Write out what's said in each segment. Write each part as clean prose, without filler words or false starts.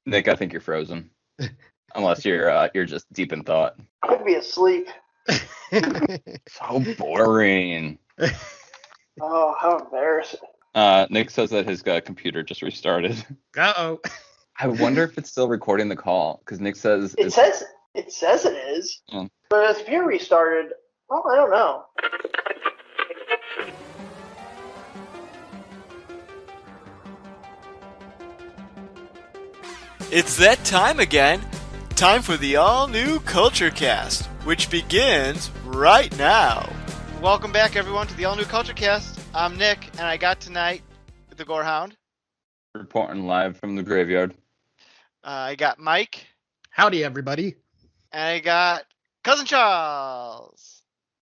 Nick, I think you're frozen. Unless you're just deep in thought. Could be asleep. So boring. Oh, how embarrassing. Nick says that his computer just restarted. Uh-oh. I wonder if it's still recording the call, because Nick says It says it is, but if you restarted, well, I don't know. It's that time again. Time for the all-new Culture Cast, which begins right now. Welcome back, everyone, to the all-new Culture Cast. I'm Nick, and I got tonight the Gorehound. reporting live from the graveyard. I got Mike, Howdy, everybody. and I got Cousin Charles.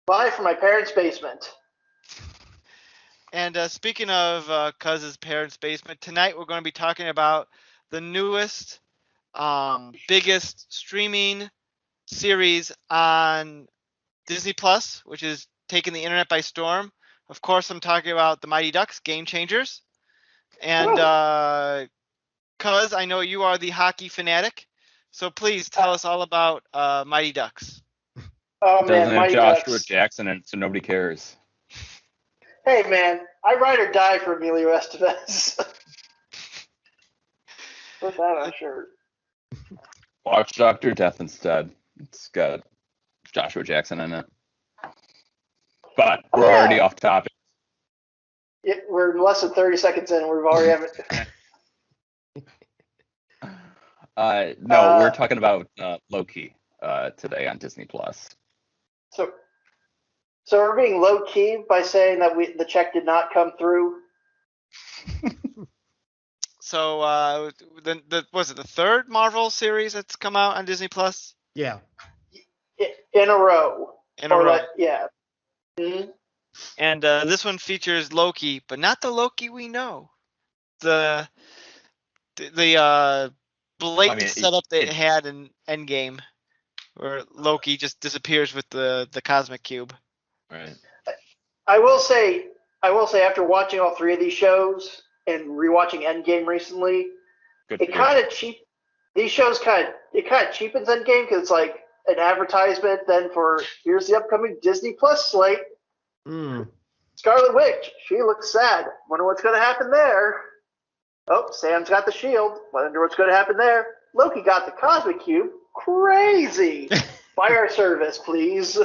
Bye from my parents' basement. And speaking of Cuz's parents' basement, tonight we're going to be talking about the newest, biggest streaming series on Disney Plus, which is taking the internet by storm. Of course, I'm talking about the Mighty Ducks Game Changers. And Cuz, I know you are the hockey fanatic, so please tell us all about Mighty Ducks. Oh Doesn't man, have Mighty Joshua Ducks. Jackson in it, so nobody cares. Hey man, I ride or die for Emilio Estevez. Put that on a shirt. Watch Dr. Death instead. It's got Joshua Jackson in it. But we're already off topic. We're less than 30 seconds in. We've already We're talking about Loki today on Disney Plus. So we're being low key by saying that the check did not come through. So was it the third Marvel series that's come out on Disney Plus? Yeah. In a row. In a row. Yeah. Mm-hmm. And this one features Loki, but not the Loki we know. The blatant setup they had in Endgame, where Loki just disappears with the cosmic cube. Right. I will say after watching all three of these shows and rewatching Endgame recently, these shows kind of cheapens Endgame because it's like an advertisement then for here's the upcoming Disney Plus slate. Scarlet Witch, she looks sad. Wonder what's going to happen there. Oh, Sam's got the shield. Wonder what's going to happen there. Loki got the cosmic cube. Crazy. Buy our service, please.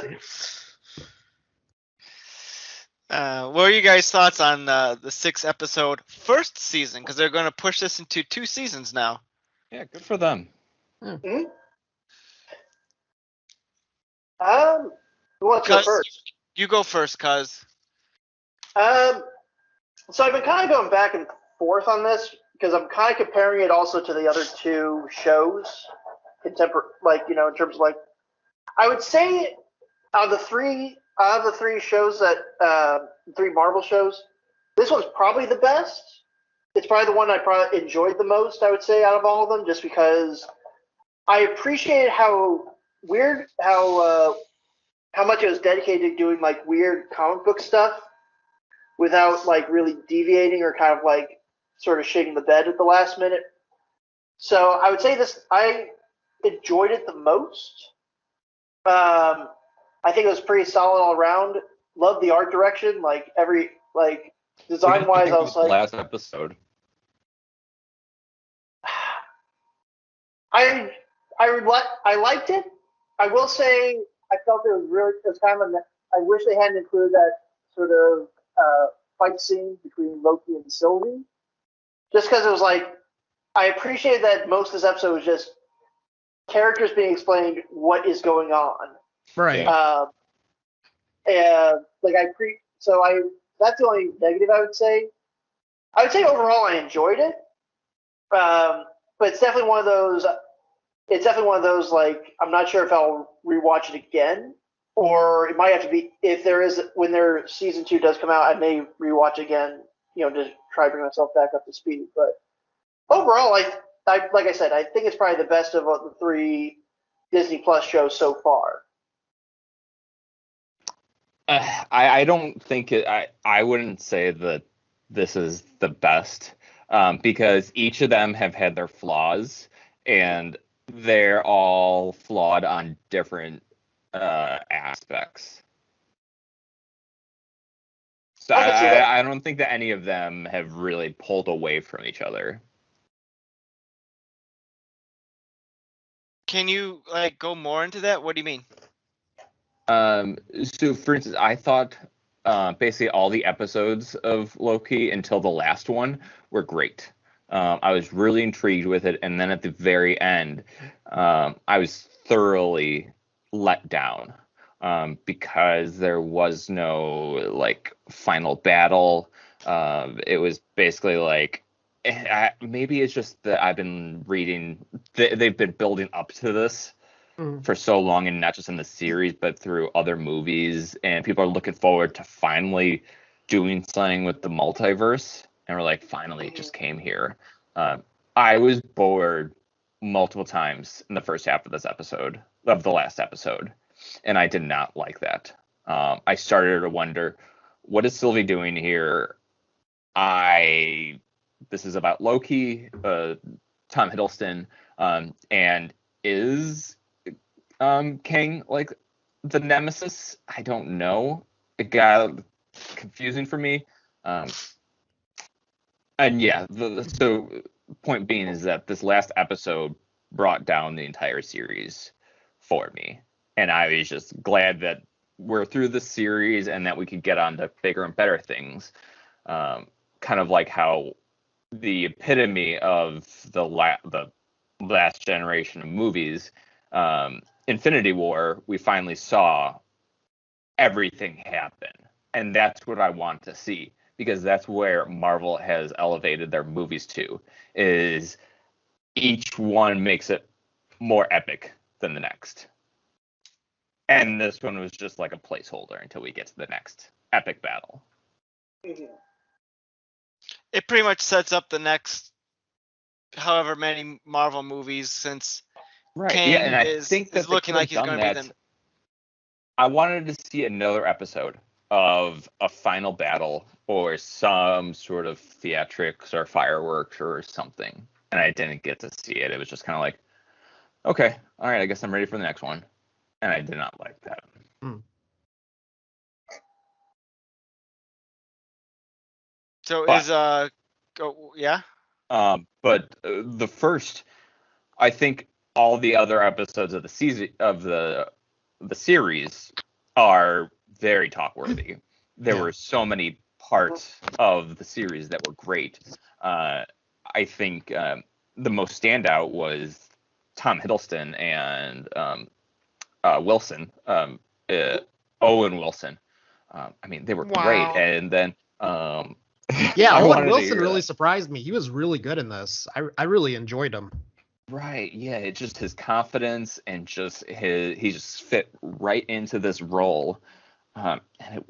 What are you guys' thoughts on the 6-episode first season? Because they're going to push this into 2 seasons now. Yeah, good for them. Mm-hmm. Who wants to go first? You go first, Cuz. So I've been kind of going back and forth on this because I'm kind of comparing it also to the other 2 shows, in terms of like, I would say out of the three shows that 3 Marvel shows, this one's probably the best. It's probably the one I probably enjoyed the most, I would say, out of all of them, just because I appreciated how much it was dedicated to doing like weird comic book stuff without like really deviating or kind of like sort of shaking the bed at the last minute. So I would say I enjoyed it the most. I think it was pretty solid all around. Loved the art direction, design wise. I was like, last episode. I liked it. I will say I felt it was kind of I wish they hadn't included that sort of fight scene between Loki and Sylvie, just because it was like I appreciated that most of this episode was just characters being explained what is going on. Right. That's the only negative I would say. I would say overall I enjoyed it, but it's definitely one of those. It's definitely one of those like I'm not sure if I'll rewatch it again, or it might have to be when their season 2 does come out, I may rewatch again. Just try to bring myself back up to speed. But overall, like I said, I think it's probably the best of the 3 Disney Plus shows so far. I don't think it. I wouldn't say that this is the best. because each of them have had their flaws, and they're all flawed on different aspects. So I can see that. I don't think that any of them have really pulled away from each other. Can you like go more into that? What do you mean? So for instance, I thought basically all the episodes of Loki until the last one were great. I was really intrigued with it, and then at the very end, I was thoroughly let down because there was no like final battle. It was basically like maybe it's just that I've been reading. They've been building up to this for so long, and not just in the series but through other movies, and people are looking forward to finally doing something with the multiverse, and we're like, finally it just came here. I was bored multiple times in the first half of the last episode, and I did not like that. I started to wonder, what is Sylvie doing here? This is about Loki, Tom Hiddleston, and is Kang like the nemesis? I don't know. It got confusing for me. And yeah, so point being is that this last episode brought down the entire series for me, and I was just glad that we're through the series and that we could get on to bigger and better things. Kind of like how the epitome of the last generation of movies, Infinity War, we finally saw everything happen, and that's what I want to see, because that's where Marvel has elevated their movies to, is each one makes it more epic than the next. And this one was just like a placeholder until we get to the next epic battle. It pretty much sets up the next however many Marvel movies, since Right. Kang Yeah, and I is think that they looking could like have he's done going to be that. the. I wanted to see another episode of a final battle or some sort of theatrics or fireworks or something, and I didn't get to see it. It was just kind of like, okay, all right, I guess I'm ready for the next one, and I did not like that. So But- is yeah. But the first, I think all the other episodes of the season of the series are very talk worthy. There were so many parts of the series that were great. I think the most standout was Tom Hiddleston and Wilson, Owen Wilson. I mean, they were great. And then yeah, I Owen wanted to Wilson hear really that. surprised me. He was really good in this. I really enjoyed him. Right, yeah, it's just his confidence and just he just fit right into this role, and it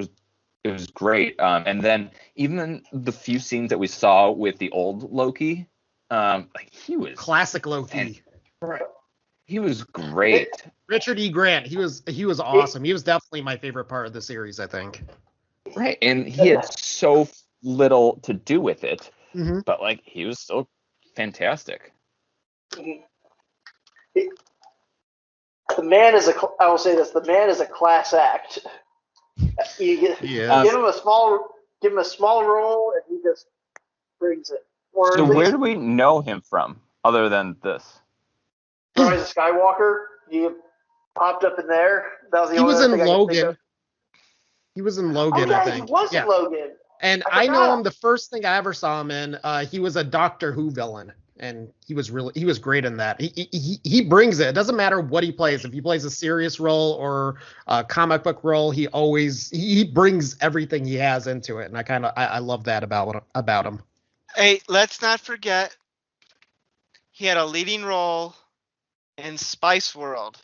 was great. And then even the few scenes that we saw with the old Loki, like he was Classic Loki. he was great. Richard E. Grant. He was awesome. He was definitely my favorite part of the series, I think. Right, and he had so little to do with it, Mm-hmm. but like he was still fantastic. The man is I will say this: the man is a class act. You give him a small role, and he just brings it. Or So at least where do we know him from, other than this? Rise of Skywalker. He popped up in there. That was the He only was other in thing I could think Logan. of. He was in Logan, I Oh yeah, think. he was in Logan. And I know him. The first thing I ever saw him in, he was a Doctor Who villain, and he was great in that. He brings it. It doesn't matter what he plays. If he plays a serious role or a comic book role, he brings everything he has into it, and I love that about him. Hey, let's not forget he had a leading role in Spice World.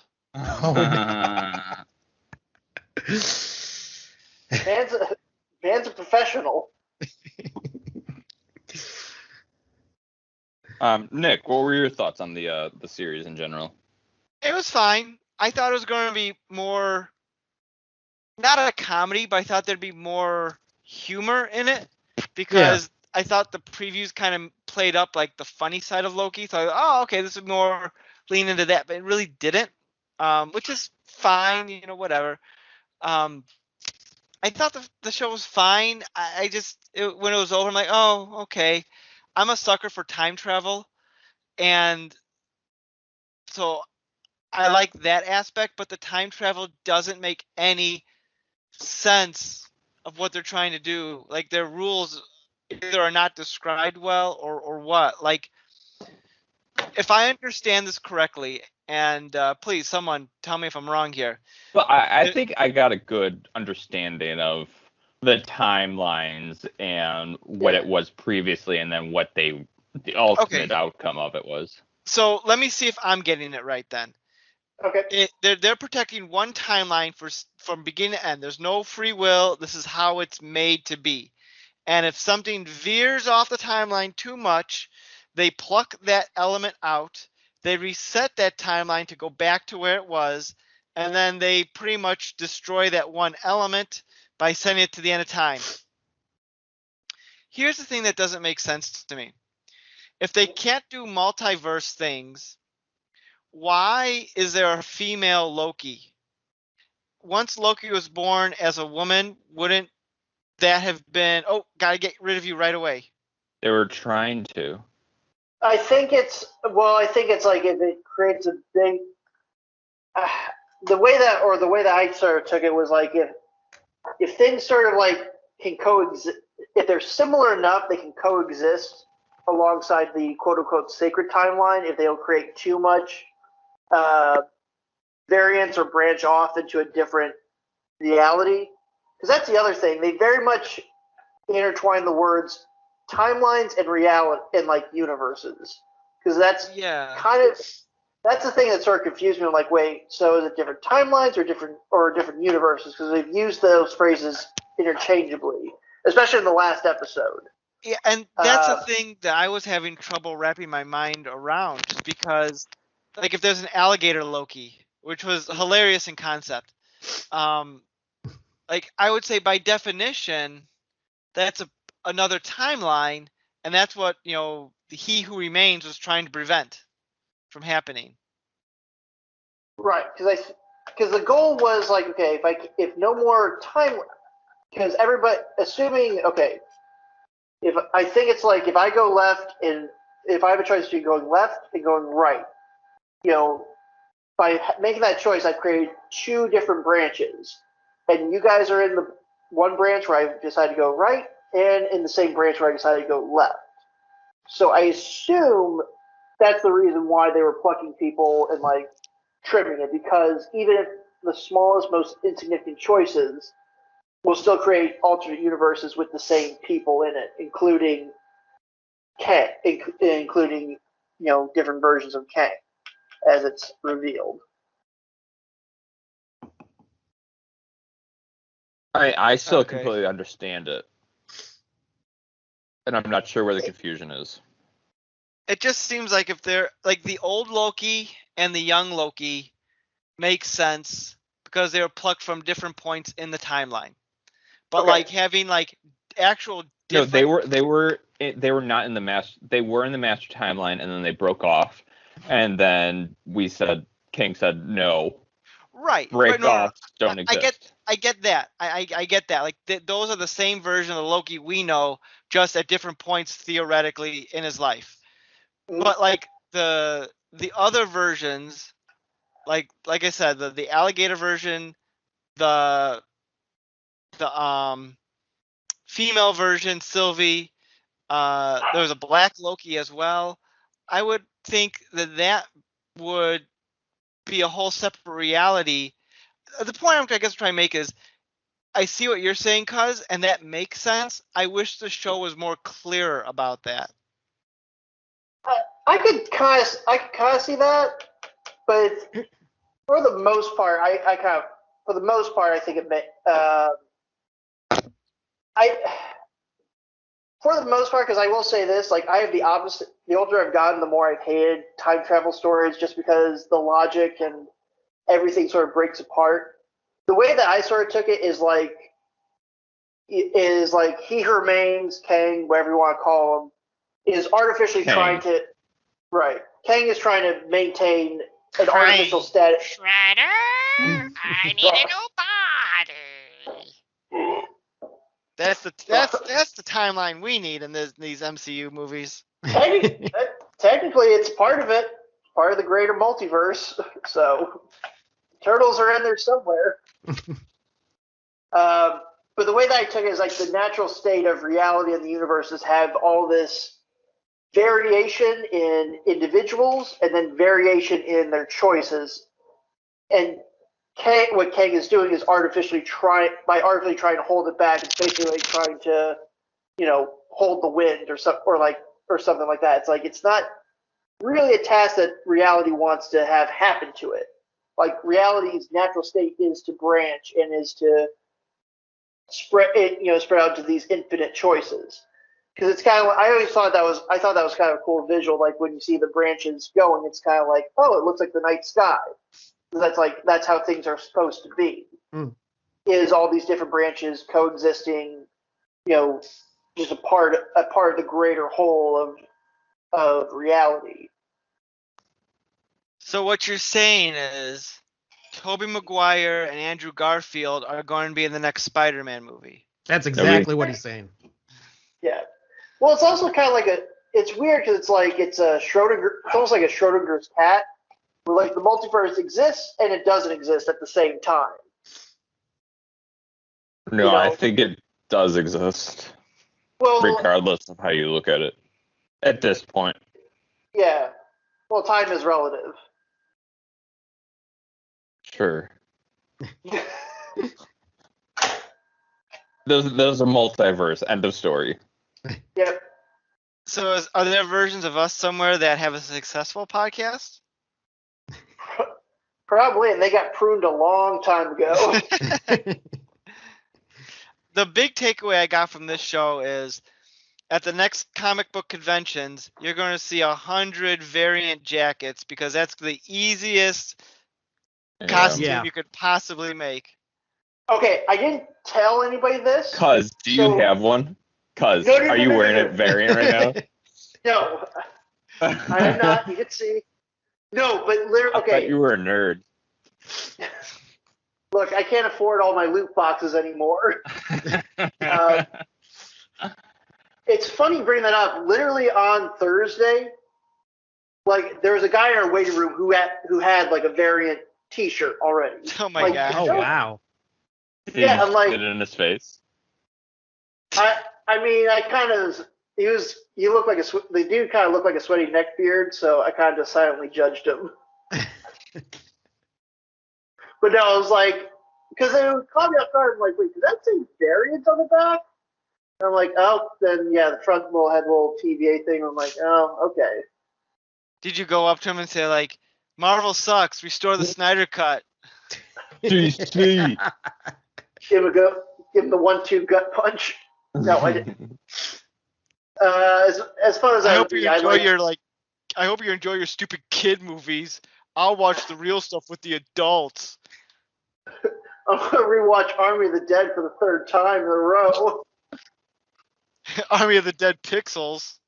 Man's a professional. Nick, what were your thoughts on the series in general? It was fine. I thought it was going to be more, not a comedy, but I thought there'd be more humor in it, because I thought the previews kind of played up like the funny side of Loki. So I thought, oh, okay, this is more lean into that, but it really didn't, which is fine, whatever. I thought the show was fine. I just when it was over, I'm like, oh, okay. I'm a sucker for time travel, and so I like that aspect. But the time travel doesn't make any sense of what they're trying to do. Like their rules either are not described well or what. Like if I understand this correctly, and please someone tell me if I'm wrong here. But I think I got a good understanding of the timelines and what it was previously, and then what the ultimate outcome of it was. So let me see if I'm getting it right then. Okay. They're protecting one timeline from beginning to end. There's no free will. This is how it's made to be. And if something veers off the timeline too much, they pluck that element out. They reset that timeline to go back to where it was, and then they pretty much destroy that one element by sending it to the end of time. Here's the thing that doesn't make sense to me. If they can't do multiverse things, why is there a female Loki? Once Loki was born as a woman, wouldn't that have been, oh, gotta get rid of you right away? They were trying to. I think it's like if it creates a big the way that I sort of took it was like if things sort of like can coexist, if they're similar enough, they can coexist alongside the quote unquote sacred timeline. If they don't create too much variance or branch off into a different reality, because that's the other thing. They very much intertwine the words timelines and reality and like universes, because that's that's the thing that sort of confused me. I'm like, wait, so is it different timelines or different universes? Because they've used those phrases interchangeably, especially in the last episode. Yeah, and that's the thing that I was having trouble wrapping my mind around, just because, like, if there's an alligator Loki, which was hilarious in concept, like I would say by definition, that's another timeline, and that's what He Who Remains was trying to prevent from happening. Right, because the goal was like, okay, if no more time, because everybody assuming, okay, if I think it's like if I go left and if I have a choice between going left and going right, by making that choice, I've created two different branches, and you guys are in the one branch where I decided to go right, and in the same branch where I decided to go left. So I assume that's the reason why they were plucking people and like trimming it, because even if the smallest, most insignificant choices will still create alternate universes with the same people in it, including Kang, including different versions of Kang, as it's revealed. I still completely understand it, and I'm not sure where the confusion is. It just seems like if they're like the old Loki and the young Loki makes sense because they were plucked from different points in the timeline. But like having like actual different... No, they were not in the master. They were in the master timeline, and then they broke off, and then King said no. Right. Break off. Don't exist. I get that. I get that. Like those are the same version of the Loki we know, just at different points theoretically in his life. But like the other versions, like I said, the alligator version, the female version, Sylvie, there was a black Loki as well. I would think that would be a whole separate reality. The point I guess I'm trying to make is I see what you're saying, Cuz, and that makes sense. I wish the show was more clear about that. I could kind of see that, but for the most part, I think it may. For the most part, because I will say this, like I have the opposite. The older I've gotten, the more I've hated time travel stories, just because the logic and everything sort of breaks apart. The way that I sort of took it is like He Who Remains, Kang, whatever you want to call him, is artificially Kang. trying to. Right. Kang is trying to maintain an artificial status. Shredder, I need a new body. That's the timeline we need in these MCU movies. Technically, it's part of it, part of the greater multiverse. So, turtles are in there somewhere. But the way that I took it is like the natural state of reality in the universe is have all this variation in individuals and then variation in their choices. And what Kang is doing is artificially trying to hold it back. It's basically like trying to, hold the wind or something like that. It's like it's not really a task that reality wants to have happen to it. Like reality's natural state is to branch and is to spread out to these infinite choices. Because it's kind of, I thought that was kind of a cool visual. Like when you see the branches going, it's kind of like, oh, it looks like the night sky. That's how things are supposed to be. Is all these different branches coexisting, just a part of the greater whole of reality. So what you're saying is Tobey Maguire and Andrew Garfield are going to be in the next Spider-Man movie. That's exactly what he's saying. Yeah. Well, it's also kind of like it's weird because it's almost like a Schrodinger's cat, where like the multiverse exists and it doesn't exist at the same time. No, I think it does exist, regardless of how you look at it at this point. Yeah. Well, time is relative. Sure. There's a multiverse. End of story. Yep. So are there versions of us somewhere that have a successful podcast? Probably, and they got pruned a long time ago. The big takeaway I got from this show is at the next comic book conventions, you're going to see 100 variant jackets because that's the easiest costume you could possibly make. Okay, I didn't tell anybody this. Do you have one? Are you wearing it variant right now? No, I am not. You can see. No, but literally, okay. I thought you were a nerd. Look, I can't afford all my loot boxes anymore. It's funny bringing that up. Literally on Thursday, like there was a guy in our waiting room who had like a variant T-shirt already. Oh my god! Oh wow! Yeah, I'm like, did it in his face. I mean, I kind of he looked like the dude kind of looked like a sweaty neck beard, so I kind of just silently judged him. But no, I was like, because they caught me off guard. I'm like, wait, does that say variant on the back? And I'm like, oh, then yeah, the front had a little TVA thing. I'm like, oh, okay. Did you go up to him and say like, Marvel sucks, restore the Snyder Cut? DC. Give him the 1-2 gut punch. No, I didn't. As fun as I hope you enjoy your stupid kid movies. I'll watch the real stuff with the adults. I'm gonna rewatch Army of the Dead for the third time in a row. Army of the Dead Pixels.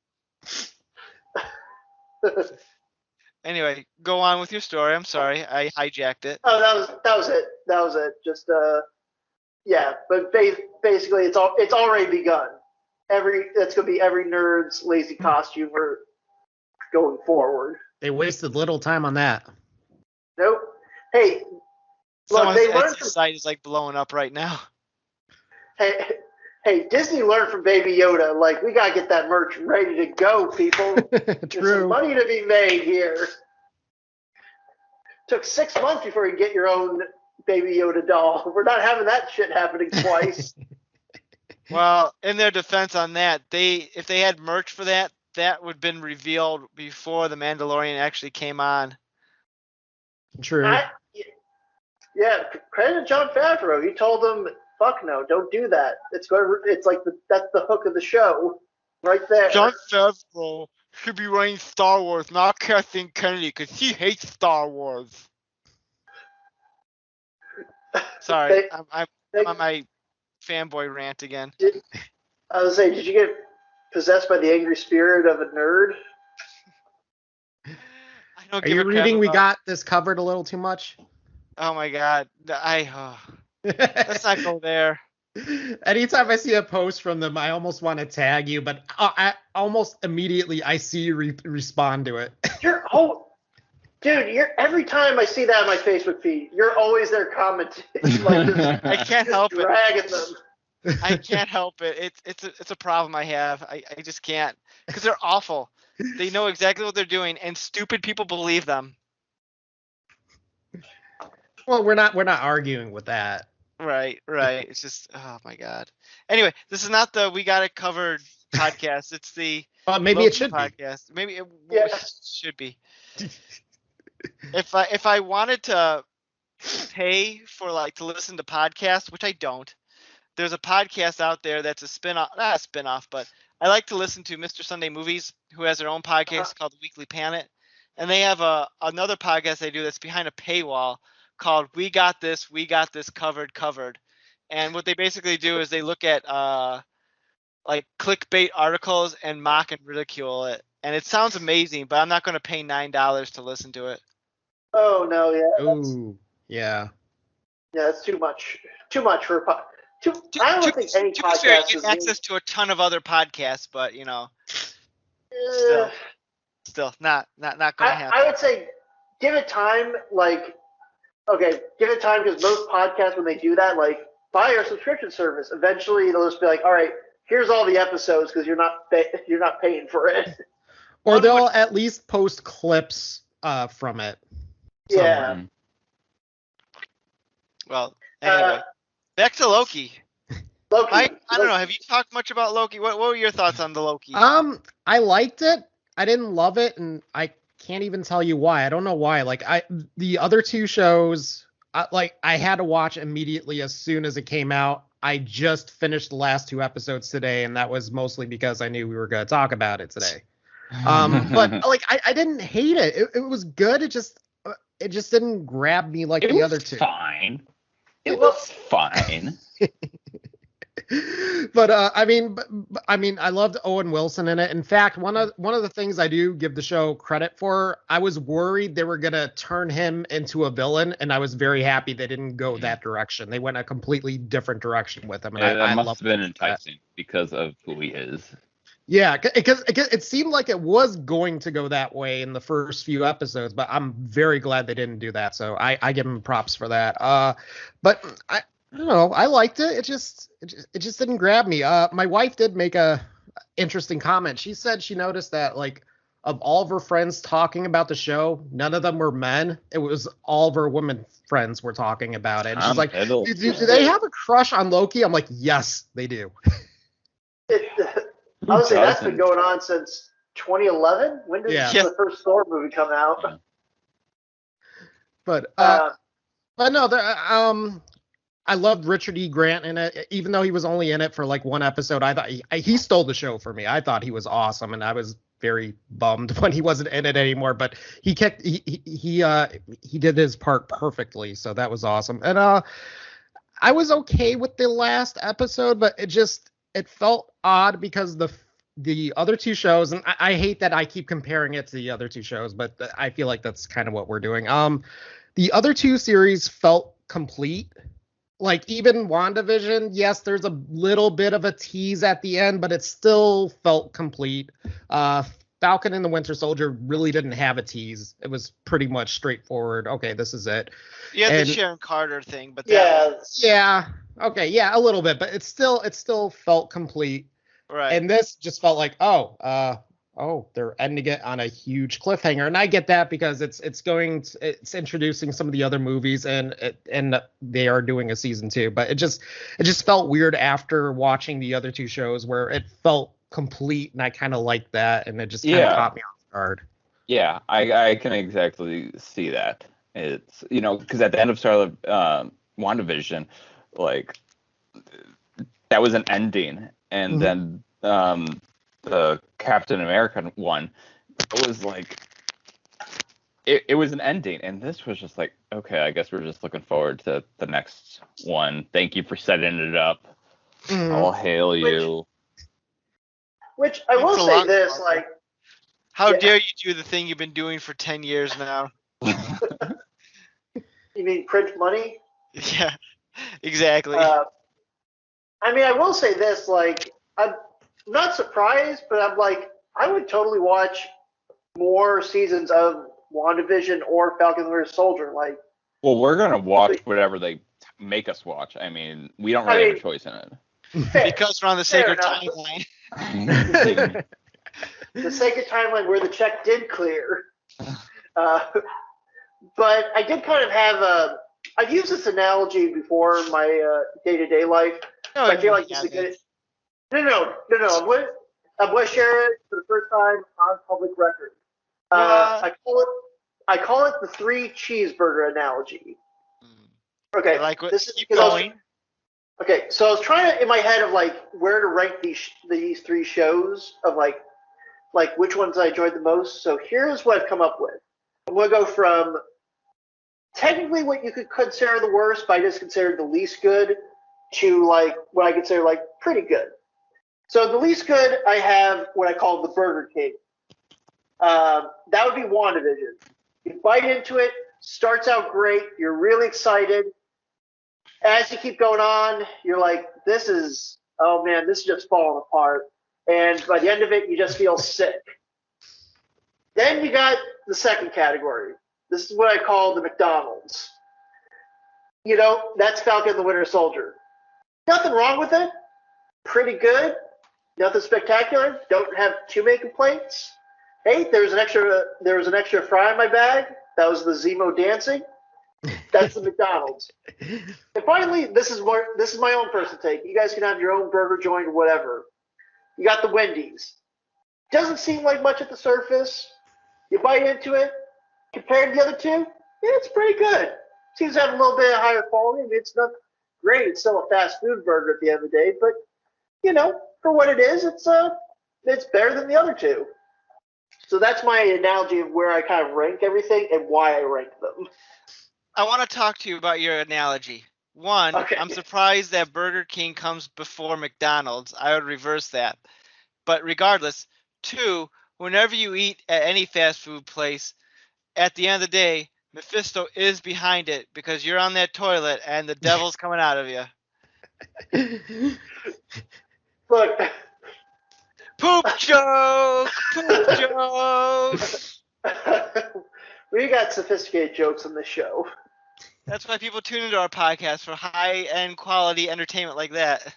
Anyway, go on with your story. I'm sorry, I hijacked it. Oh, that was it. That was it. Just yeah. But basically, it's already begun. That's gonna be every nerd's lazy costume going forward. They wasted little time on that. Nope. Hey, Someone's look, Etsy site is like blowing up right now. Hey, Disney learned from Baby Yoda. Like, we gotta get that merch ready to go, people. True. There's some money to be made here. Took 6 months before you get your own Baby Yoda doll. We're not having that shit happening twice. Well, in their defense on that, if they had merch for that would have been revealed before The Mandalorian actually came on. True. Yeah, credit to Jon Favreau. He told them, "Fuck no, don't do that." It's like that's the hook of the show, right there. Jon Favreau should be running Star Wars, not Kathleen Kennedy, because he hates Star Wars. Sorry, I'm on my fanboy rant again. I was saying, did you get possessed by the angry spirit of a nerd. I don't Are give you a crap reading? We about- got this covered a little too much. Oh my god. Let's not go there. Anytime I see a post from them, I almost want to tag you, but I almost immediately I see you respond to it. Dude, every time I see that on my Facebook feed, you're always there commenting, like I can't help it. dragging them. I can't help it. It's a problem I have. I just can't, because they're awful. They know exactly what they're doing, and stupid people believe them. Well, we're not arguing with that. Right. It's just, oh my god. Anyway, this is not the We Got It Covered podcast. It's the Maybe Loki it should podcast. Maybe it Yeah. should be. If I wanted to pay for to listen to podcasts, which I don't, there's a podcast out there that's a spin-off, not a spin-off, but I like to listen to Mr. Sunday Movies, who has their own podcast called The Weekly Planet, and they have another podcast they do that's behind a paywall called We Got This covered. And what they basically do is they look at clickbait articles and mock and ridicule it. And it sounds amazing, but I'm not going to pay $9 to listen to it. Oh no, yeah. Ooh, yeah. Yeah, that's too much. Too much for I don't think any to be fair, podcast you is get access to a ton of other podcasts, but Uh, still not going to happen. I would say give it time. Give it time, because most podcasts, when they do that, buy our subscription service. Eventually, they'll just be like, all right, here's all the episodes because you're not paying for it. Or they'll at least post clips from it. Yeah. somewhere. Well, anyway, back to Loki. Loki. Mike, I don't know. Have you talked much about Loki? What were your thoughts on the Loki? I liked it. I didn't love it, and I can't even tell you why. I don't know why. The other two shows, I had to watch immediately as soon as it came out. I just finished the last two episodes today, and that was mostly because I knew we were going to talk about it today. But I didn't hate it. It was good. It just didn't grab me like the other two. Fine. It was fine. But I mean, I loved Owen Wilson in it. In fact, one of the things I do give the show credit for, I was worried they were gonna turn him into a villain, and I was very happy they didn't go that direction. They went a completely different direction with him, and I must loved have been that. enticing because of who he is. Yeah, because it seemed like it was going to go that way in the first few episodes, but I'm very glad they didn't do that. So I give them props for that. But I don't know. I liked it. It just didn't grab me. My wife did make a interesting comment. She said she noticed that of all of her friends talking about the show, none of them were men. It was all of her women friends were talking about it. And she's like, do they have a crush on Loki? I'm like, yes, they do. I would say that's been going on since 2011. When did the first Thor movie come out? Yeah. But no, I loved Richard E. Grant in it, even though he was only in it for one episode. I thought he stole the show for me. I thought he was awesome, and I was very bummed when he wasn't in it anymore. But he did his part perfectly, so that was awesome. And I was okay with the last episode, but it felt odd because the other two shows, and I hate that I keep comparing it to the other two shows, but I feel like that's kind of what we're doing. The other two series felt complete. Even WandaVision, yes, there's a little bit of a tease at the end, but it still felt complete. Falcon and the Winter Soldier really didn't have a tease. It was pretty much straightforward. Okay, this is it. Yeah, the Sharon Carter thing, but yeah, okay, yeah, a little bit, but it still felt complete. Right. And this just felt like, they're ending it on a huge cliffhanger, and I get that because it's introducing some of the other movies, and they are doing a season 2. But it just felt weird after watching the other two shows where it felt complete, and I kind of liked that, and it just kind of caught me off guard. Yeah, I can exactly see that. It's because at the end of WandaVision, that was an ending, and then the Captain America one was it was an ending, and this was just okay, I guess we're just looking forward to the next one. Thank you for setting it up. I'll hail you. Which I will It's a say lot this, longer. like, How Yeah. dare you do the thing you've been doing for 10 years now? you mean print money? Yeah, exactly. I mean, I will say this, like, I'm not surprised, but I'm like, I would totally watch more seasons of WandaVision or Falcon and the Winter Soldier. Like, Well, we're gonna watch whatever they make us watch. I mean, we don't really have a choice in it. fair, Because we're on the fair sacred enough. timeline. The sacred timeline where the check did clear. But I did kind of have a. I've used this analogy before in my day-to-day life. No, So I feel you like this is haven't. good. No. I'm going to share it for the first time on public record. I call it the 3 cheeseburger analogy. Okay, I like what. this is Keep because I was, going. okay. So I was trying to in my head of like where to rank these 3 shows of like which ones I enjoyed the most. So here's what I've come up with. I'm going to go from technically what you could consider the worst, but I just considered the least good, to like what I consider like pretty good. So the least good, I have what I call the Burger King. That would be WandaVision. You bite into it, starts out great, you're really excited. As you keep going on, you're like, this is just falling apart. And by the end of it, you just feel sick. Then you got the second category. This is what I call the McDonald's. You know, that's Falcon and the Winter Soldier. Nothing wrong with it. Pretty good. Nothing spectacular. Don't have too many complaints. Hey, there was an extra fry in my bag. That was the Zemo dancing. That's the McDonald's. And finally, this is my own personal take. You guys can have your own burger joint, whatever. You got the Wendy's. Doesn't seem like much at the surface. You bite into it. Compared to the other 2, yeah, it's pretty good. Seems to have a little bit of higher quality. I mean, it's not great. It's still a fast food burger at the end of the day, but you know, for what it is, it's better than the other 2. So that's my analogy of where I kind of rank everything and why I rank them. I want to talk to you about your analogy. One, Okay. I'm surprised that Burger King comes before McDonald's. I would reverse that. But regardless, 2, whenever you eat at any fast food place, at the end of the day, Mephisto is behind it because you're on that toilet and the devil's coming out of you. Look, Poop joke! Poop joke! we got sophisticated jokes on this show. That's why people tune into our podcast, for high-end quality entertainment like that.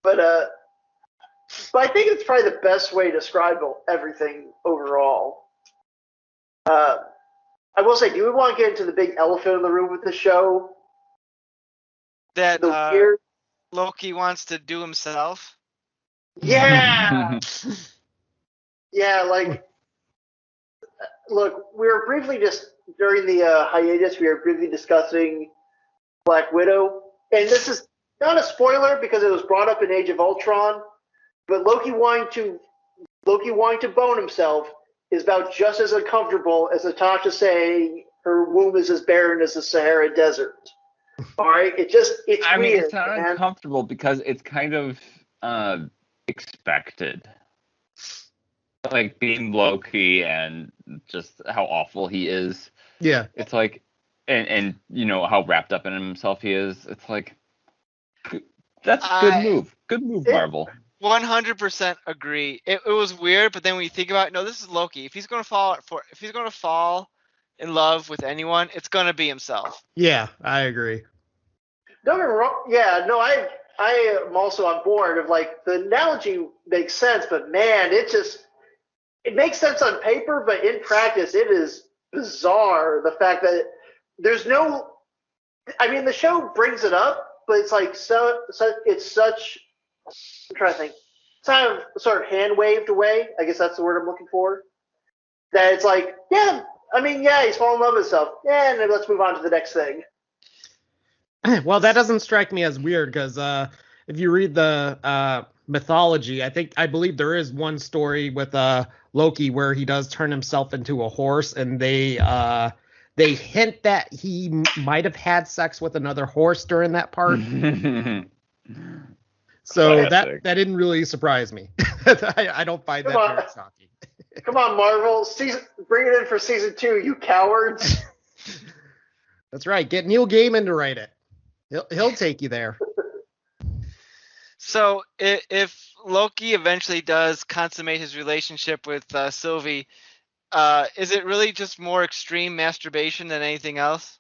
But I think it's probably the best way to describe everything overall. I will say, do we want to get into the big elephant in the room with the show? That The weird. Loki wants to do himself. Yeah. Yeah, like, look, we were briefly just during the hiatus, we were briefly discussing Black Widow, and this is not a spoiler because it was brought up in Age of Ultron, but Loki wanting to bone himself is about just as uncomfortable as Natasha saying her womb is as barren as the Sahara Desert. All right, it's I mean, weird. it's not man. uncomfortable because it's kind of expected. Like being Loki and just how awful he is. Yeah. It's like, and you know how wrapped up in himself he is. It's like, that's a good move. Good move, Marvel. 100% agree. It was weird, but then when you think about it, no, this is Loki. If he's gonna fall in love with anyone, it's gonna be himself. Yeah, I agree. Don't get me wrong. Yeah, no, I am also on board of like the analogy makes sense, but man, it makes sense on paper, but in practice, it is bizarre. The fact that there's no, I mean, the show brings it up, but it's like it's such. I'm trying to think. It's kind of sort of hand waved away. I guess that's the word I'm looking for. That it's like, yeah, I mean, yeah, he's fallen in love with himself. Yeah, and then let's move on to the next thing. Well, that doesn't strike me as weird because if you read the mythology, I believe there is one story with Loki where he does turn himself into a horse, and they hint that he might have had sex with another horse during that part. So Classic. that didn't really surprise me. I don't find Come that on. very shocking. Come on, Marvel, bring it in for season 2, you cowards. That's right. Get Neil Gaiman to write it. He'll take you there. So if Loki eventually does consummate his relationship with Sylvie, is it really just more extreme masturbation than anything else?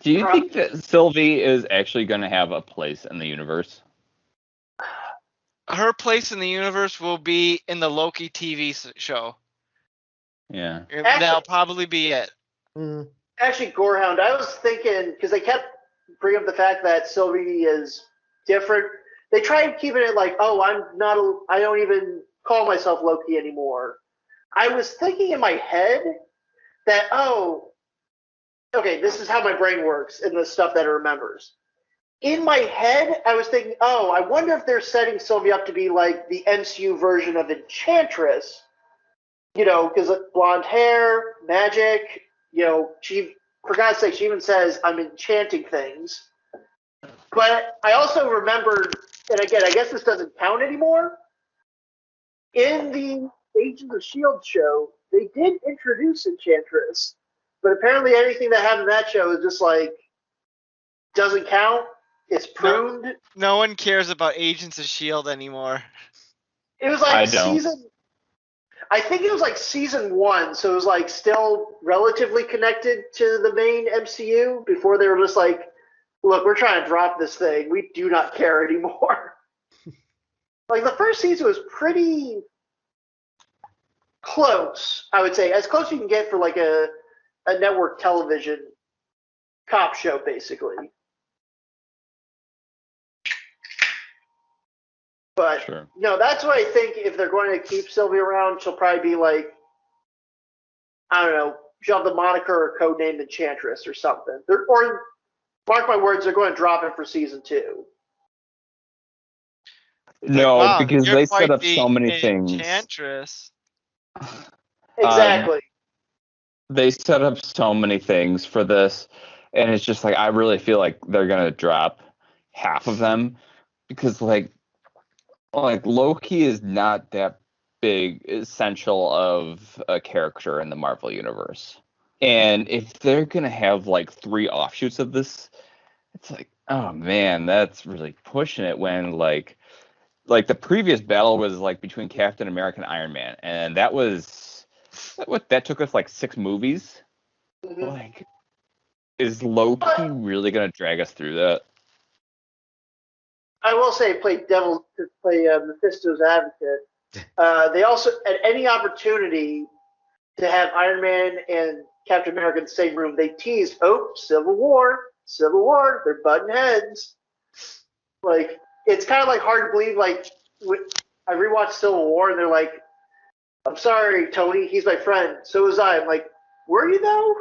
Do you think that Sylvie is actually going to have a place in the universe? Her place in the universe will be in the Loki TV show. Yeah. That'll probably be it. Mm. Actually, Gorehound, I was thinking, because they kept bringing up the fact that Sylvie is different. They try and keep it like, oh, I don't even call myself Loki anymore. I was thinking in my head that, oh, okay, this is how my brain works and the stuff that it remembers. In my head, I was thinking, oh, I wonder if they're setting Sylvie up to be like the MCU version of Enchantress, because blonde hair, magic, she, for God's sake, she even says, I'm enchanting things. But I also remembered, and again, I guess this doesn't count anymore, in the Agents of S.H.I.E.L.D. show, they did introduce Enchantress, but apparently anything that happened in that show is just like, doesn't count. It's pruned. No one cares about Agents of S.H.I.E.L.D. anymore. It was like I think it was like season 1, so it was like still relatively connected to the main MCU before they were just like, look, we're trying to drop this thing. We do not care anymore. Like the first season was pretty close, I would say, as close as you can get for like a network television cop show, basically. But Sure. no, that's what I think. If they're going to keep Sylvie around, she'll probably be like, I don't know, she'll have the moniker or codename Enchantress or something. Or mark my words, they're going to drop it for season 2. No, Wow, because you're they quite set up the so many things. Enchantress. Exactly. They set up so many things for this, and it's just like I really feel like they're gonna drop half of them because like Loki is not that big essential of a character in the Marvel universe. And if they're gonna have like 3 offshoots of this, it's like, oh man, that's really pushing it when like the previous battle was like between Captain America and Iron Man, and that took us like 6 movies. Mm-hmm. Like, is Loki really gonna drag us through that? I will say, play Mephisto's advocate. They also, at any opportunity to have Iron Man and Captain America in the same room, they teased, oh, Civil War, they're butting heads. Like, it's kind of like hard to believe, like, I rewatched Civil War and they're like, I'm sorry, Tony, he's my friend. So was I. I'm like, were you though?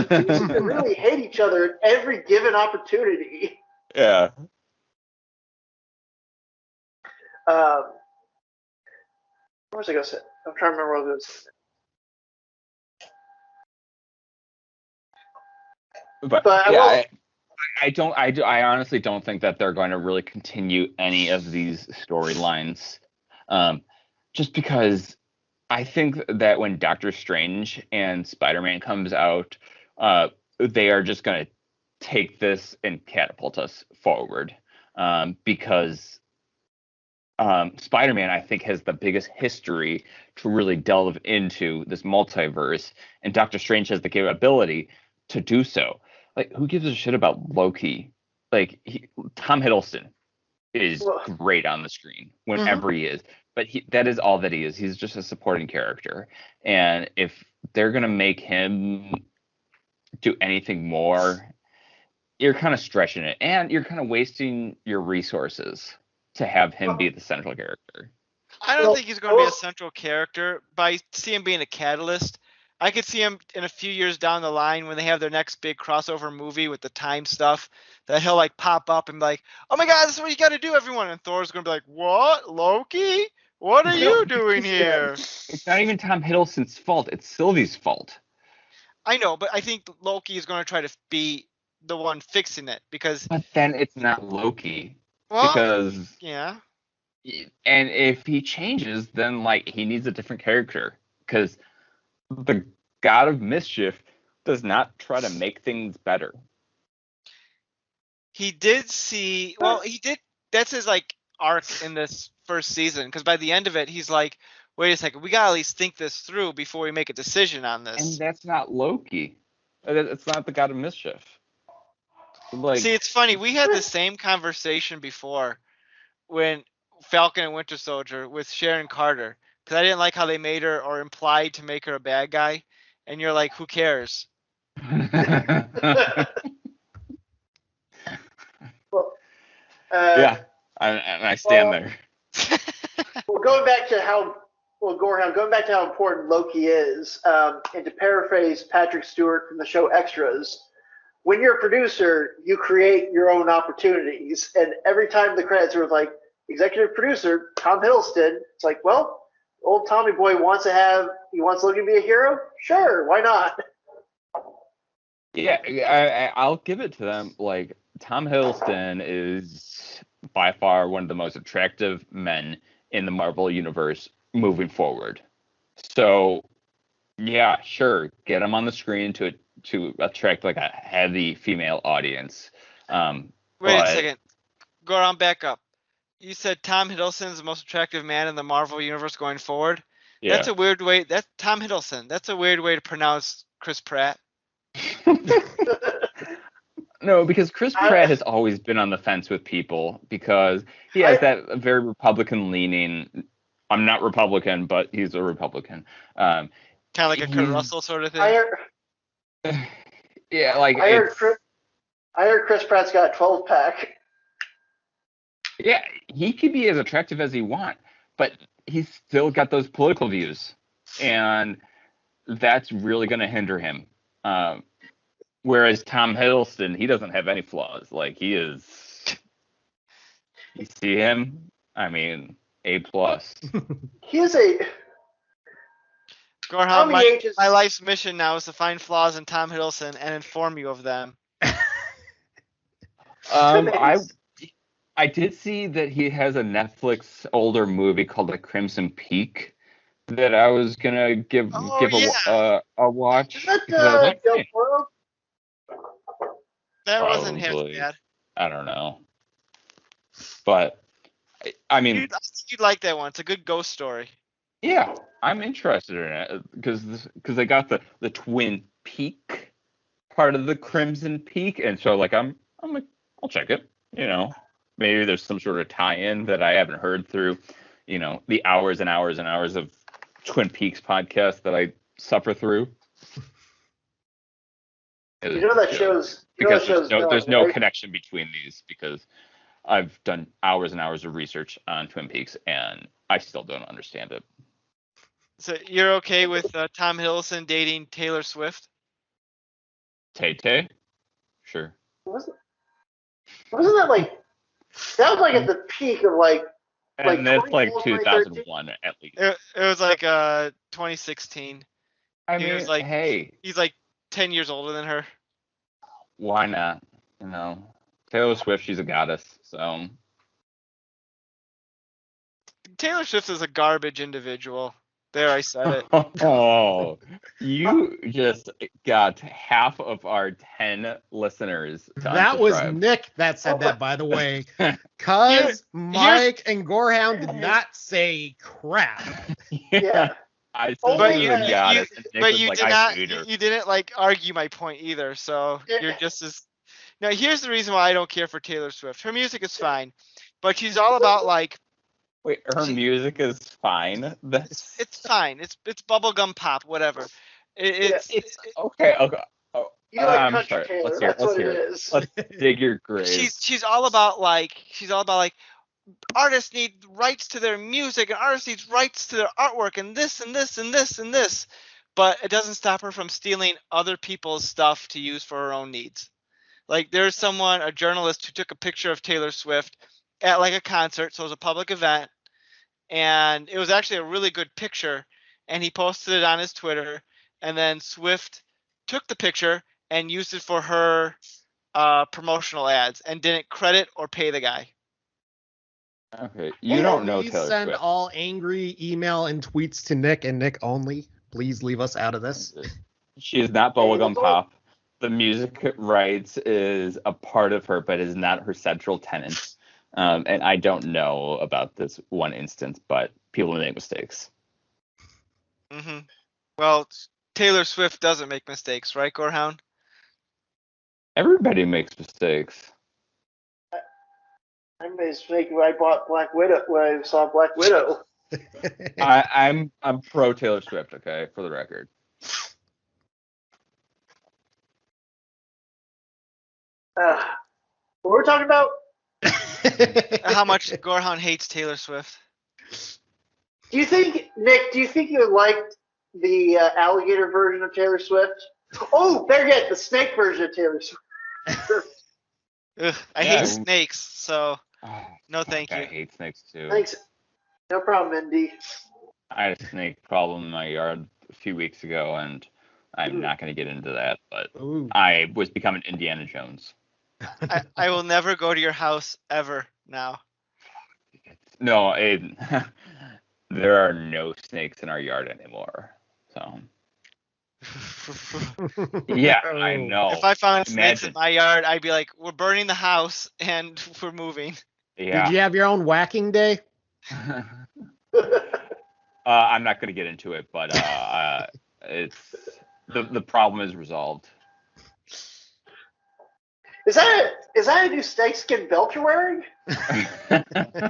They seem to really hate each other at every given opportunity. Yeah. What was I going to say? I'm trying to remember what I was going to say. But yeah, I honestly don't think that they're going to really continue any of these storylines. Just because I think that when Doctor Strange and Spider-Man comes out, they are just going to take this and catapult us forward. Because Spider-Man, I think, has the biggest history to really delve into this multiverse, and Doctor Strange has the capability to do so. Like, who gives a shit about Loki? Like, Tom Hiddleston is great on the screen whenever he is, but that is all that he is. He's just a supporting character, and if they're gonna make him do anything more, you're kind of stretching it, and you're kind of wasting your resources to have him be the central character. I don't think he's going to be a central character, but I see him being a catalyst. I could see him in a few years down the line when they have their next big crossover movie with the time stuff, that he'll like pop up and be like, oh my God, this is what you got to do, everyone. And Thor's going to be like, what? Loki? What are you doing here? It's not even Tom Hiddleston's fault. It's Sylvie's fault. I know, but I think Loki is going to try to be the one fixing it because But then it's not Loki well, because, yeah. and if he changes, then like he needs a different character because the God of Mischief does not try to make things better. He did see well, he did that's his like arc in this first season because by the end of it he's like, wait a second, we gotta at least think this through before we make a decision on this. And that's not Loki. It's not the God of Mischief. Like, See, it's funny, we had the same conversation before when Falcon and Winter Soldier with Sharon Carter because I didn't like how they made her or implied to make her a bad guy, and you're like, who cares? Well, yeah, I stand there. Well, Gorehound, going back to how important Loki is, and to paraphrase Patrick Stewart from the show Extras, when you're a producer, you create your own opportunities. And every time the credits were like, executive producer, Tom Hiddleston, it's like, well, old Tommy Boy wants Loki to be a hero? Sure, why not? Yeah, I'll give it to them. Like, Tom Hiddleston is by far one of the most attractive men in the Marvel Universe moving forward. So, yeah, sure, get him on the screen to attract like a heavy female audience. Wait a second. Go around, back up. You said Tom Hiddleston is the most attractive man in the Marvel Universe going forward? Yeah. That's a weird way. That's Tom Hiddleston. That's a weird way to pronounce Chris Pratt. No, because Chris Pratt has always been on the fence with people because he has that very Republican leaning. I'm not Republican, but he's a Republican. Kind of like a Kurt Russell sort of thing. Yeah, like I heard Chris Pratt's got a 12-pack. Yeah, he could be as attractive as he wants, but he's still got those political views, and that's really going to hinder him. Whereas Tom Hiddleston, he doesn't have any flaws. Like, he is. You see him? I mean, A+. He is a. Gorehound, my life's mission now is to find flaws in Tom Hiddleston and inform you of them. I did see that he has a Netflix older movie called The Crimson Peak that I was gonna give a watch. Is that Del Toro? That wasn't half bad. I don't know, but I mean, you'd like that one. It's a good ghost story. Yeah, I'm interested in it because they got the Twin Peak part of the Crimson Peak, and so like I'm like, I'll check it. Maybe there's some sort of tie-in that I haven't heard through, the hours and hours and hours of Twin Peaks podcast that I suffer through. That shows because there's no connection between these because I've done hours and hours of research on Twin Peaks and I still don't understand it. So you're okay with Tom Hiddleston dating Taylor Swift? Tay? Sure. Wasn't that like? That was like at the peak of like. And that's like 2001 at least. It was like 2016. I mean, hey, he's like 10 years older than her. Why not? Taylor Swift, she's a goddess. So Taylor Swift is a garbage individual. There, I said it. Oh, you just got half of our 10 listeners to That was unsubscribe. Nick that said that, by the way. Cuz Mike and Gorehound did not say crap. Yeah. I said she was a goddess. But you didn't like argue my point either. So you're just as. Now here's the reason why I don't care for Taylor Swift. Her music is fine, but she's all about like. Wait, her music is fine. It's fine. It's bubblegum pop, whatever. It's okay. Oh, you like I'm country sorry. Taylor. Let's hear it. Let's dig your grave. She's all about like artists need rights to their music and artists need rights to their artwork and this and this and this and this, but it doesn't stop her from stealing other people's stuff to use for her own needs. Like there's a journalist who took a picture of Taylor Swift at like a concert, so it was a public event, and it was actually a really good picture, and he posted it on his Twitter, and then Swift took the picture and used it for her promotional ads and didn't credit or pay the guy. Okay, you don't know Please Taylor send Swift. all angry email and tweets to Nick and Nick only. Please leave us out of this. She is not bubblegum pop. The music rights is a part of her, but is not her central tenet. And I don't know about this one instance, but people make mistakes. Mm-hmm. Well, Taylor Swift doesn't make mistakes, right, Gorehound? Everybody makes mistakes. I made a mistake when I bought Black Widow. When I saw Black Widow. I'm pro Taylor Swift, okay, for the record. What were we talking about? How much Gorehound hates Taylor Swift. Do you think, Nick? Do you think you liked the alligator version of Taylor Swift? Oh, better yet, the snake version of Taylor Swift. Ugh, I hate snakes, so no thank you. I hate snakes too. Thanks. No problem, Indy. I had a snake problem in my yard a few weeks ago, and I'm not going to get into that, but Ooh. I was becoming Indiana Jones. I will never go to your house ever now. No, there are no snakes in our yard anymore. So, yeah, I know. If I found snakes in Imagine. my yard, I'd be like, we're burning the house and we're moving. Yeah. Did you have your own whacking day? I'm not going to get into it, but it's the problem is resolved. Is that a new snakeskin belt you're wearing? I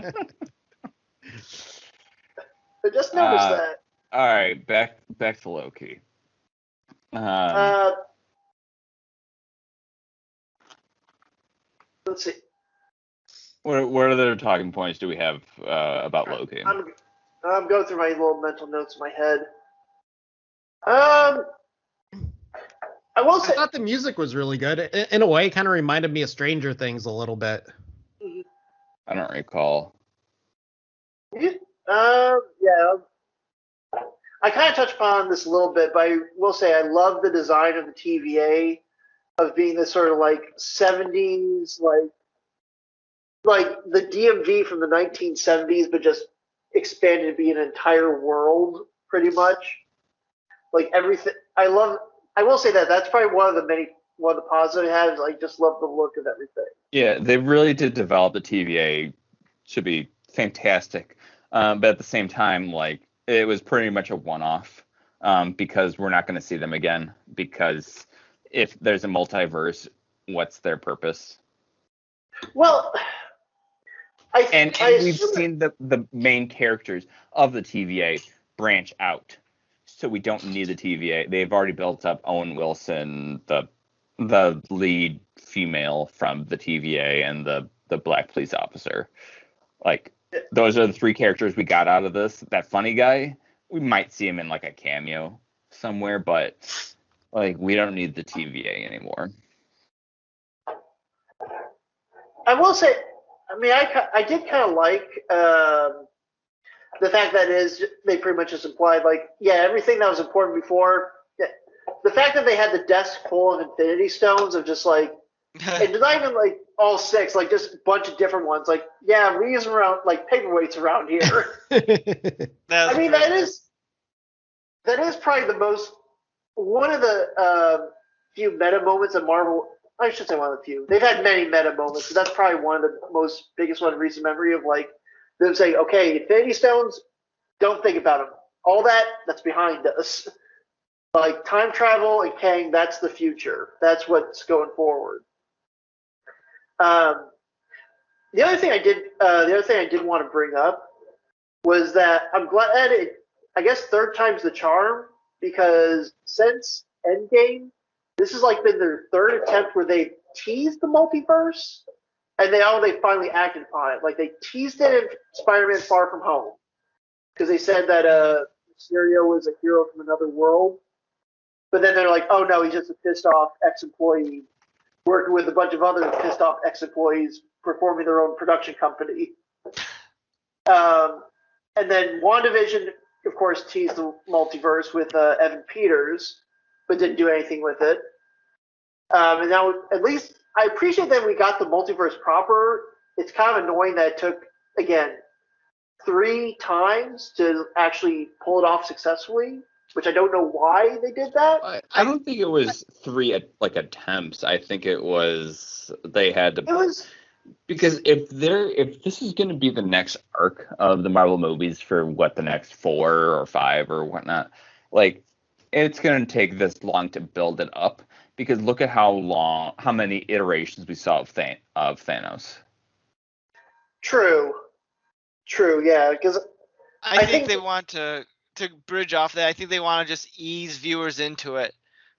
just noticed that. All right, back to Loki. Let's see. What other talking points do we have about Loki? I'm going through my little mental notes in my head. I will say, I thought the music was really good. In a way, it kind of reminded me of Stranger Things a little bit. I don't recall. Yeah. I kind of touched upon this a little bit, but I will say I love the design of the TVA of being this sort of like 70s, like the DMV from the 1970s, but just expanded to be an entire world, pretty much. Like everything, I will say that that's probably one of the positives I have. I just love the look of everything. Yeah, they really did develop the TVA to be fantastic, but at the same time, like it was pretty much a one-off because we're not going to see them again. Because if there's a multiverse, what's their purpose? Well, and we've seen the main characters of the TVA branch out, so we don't need the TVA. They've already built up Owen Wilson, the lead female from the TVA, and the black police officer. Like, those are the three characters we got out of this. That funny guy, we might see him in like a cameo somewhere, but like we don't need the TVA anymore. I will say, I mean, I did kind of like the fact that they pretty much just implied, like, yeah, everything that was important before. Yeah, the fact that they had the desk full of Infinity Stones of just like, and not even like all six, like just a bunch of different ones. Like, yeah, we use them around like paperweights around here. I mean, that is probably one of the few meta moments of Marvel. I should say one of the few. They've had many meta moments, but that's probably one of the most biggest one in recent memory of like them saying, okay, Infinity Stones, don't think about them. All that's behind us. Like time travel and Kang, that's the future. That's what's going forward. The other thing I did want to bring up was that I'm glad I guess third time's the charm, because since Endgame, this has like been their third attempt where they teased the multiverse, and they finally acted upon it. Like they teased it in Spider-Man: Far From Home, because they said that Mysterio was a hero from another world, but then they're like, oh no, he's just a pissed off ex-employee working with a bunch of other pissed off ex-employees performing their own production company. And then WandaVision, of course, teased the multiverse with Evan Peters, but didn't do anything with it. And now, at least I appreciate that we got the multiverse proper. It's kind of annoying that it took, again, 3 times to actually pull it off successfully, which I don't know why they did that. I don't think it was 3 attempts. I think it was they had to. It was because if this is going to be the next arc of the Marvel movies for the next 4 or 5 or whatnot, like it's going to take this long to build it up. Because look at how many iterations we saw of Thanos. true, yeah. Because I think they want to bridge off that. I think they want to just ease viewers into it.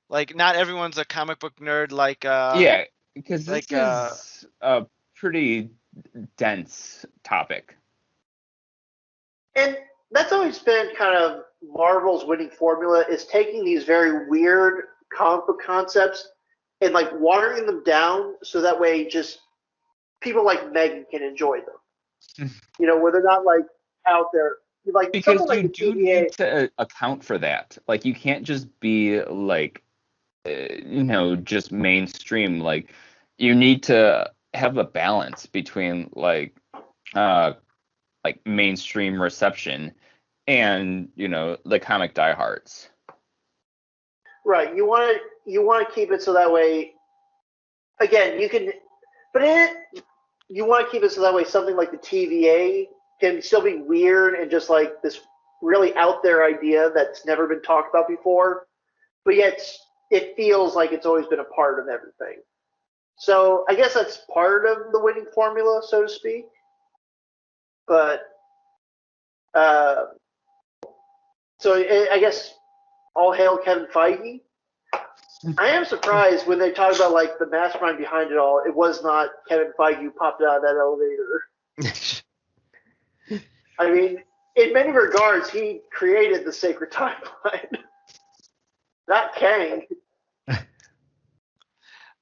Like, not everyone's a comic book nerd. Like, yeah, because this is a pretty dense topic. And that's always been kind of Marvel's winning formula, is taking these very weird comic book concepts and like watering them down so that way just people like Megan can enjoy them. Where they're not like out there. Like, because like you do TVA, need to account for that. Like, you can't just be like, just mainstream. Like, you need to have a balance between like mainstream reception and the comic diehards. right? You want to keep it so that way. Again, you can, but you want to keep it so that way something like the TVA can still be weird and just like this really out there idea that's never been talked about before, but yet it feels like it's always been a part of everything. So I guess that's part of the winning formula, so to speak. But so I guess all hail Kevin Feige. I am surprised when they talk about like the mastermind behind it all. It was not Kevin Feige who popped out of that elevator. I mean, in many regards, he created the sacred timeline, not Kang.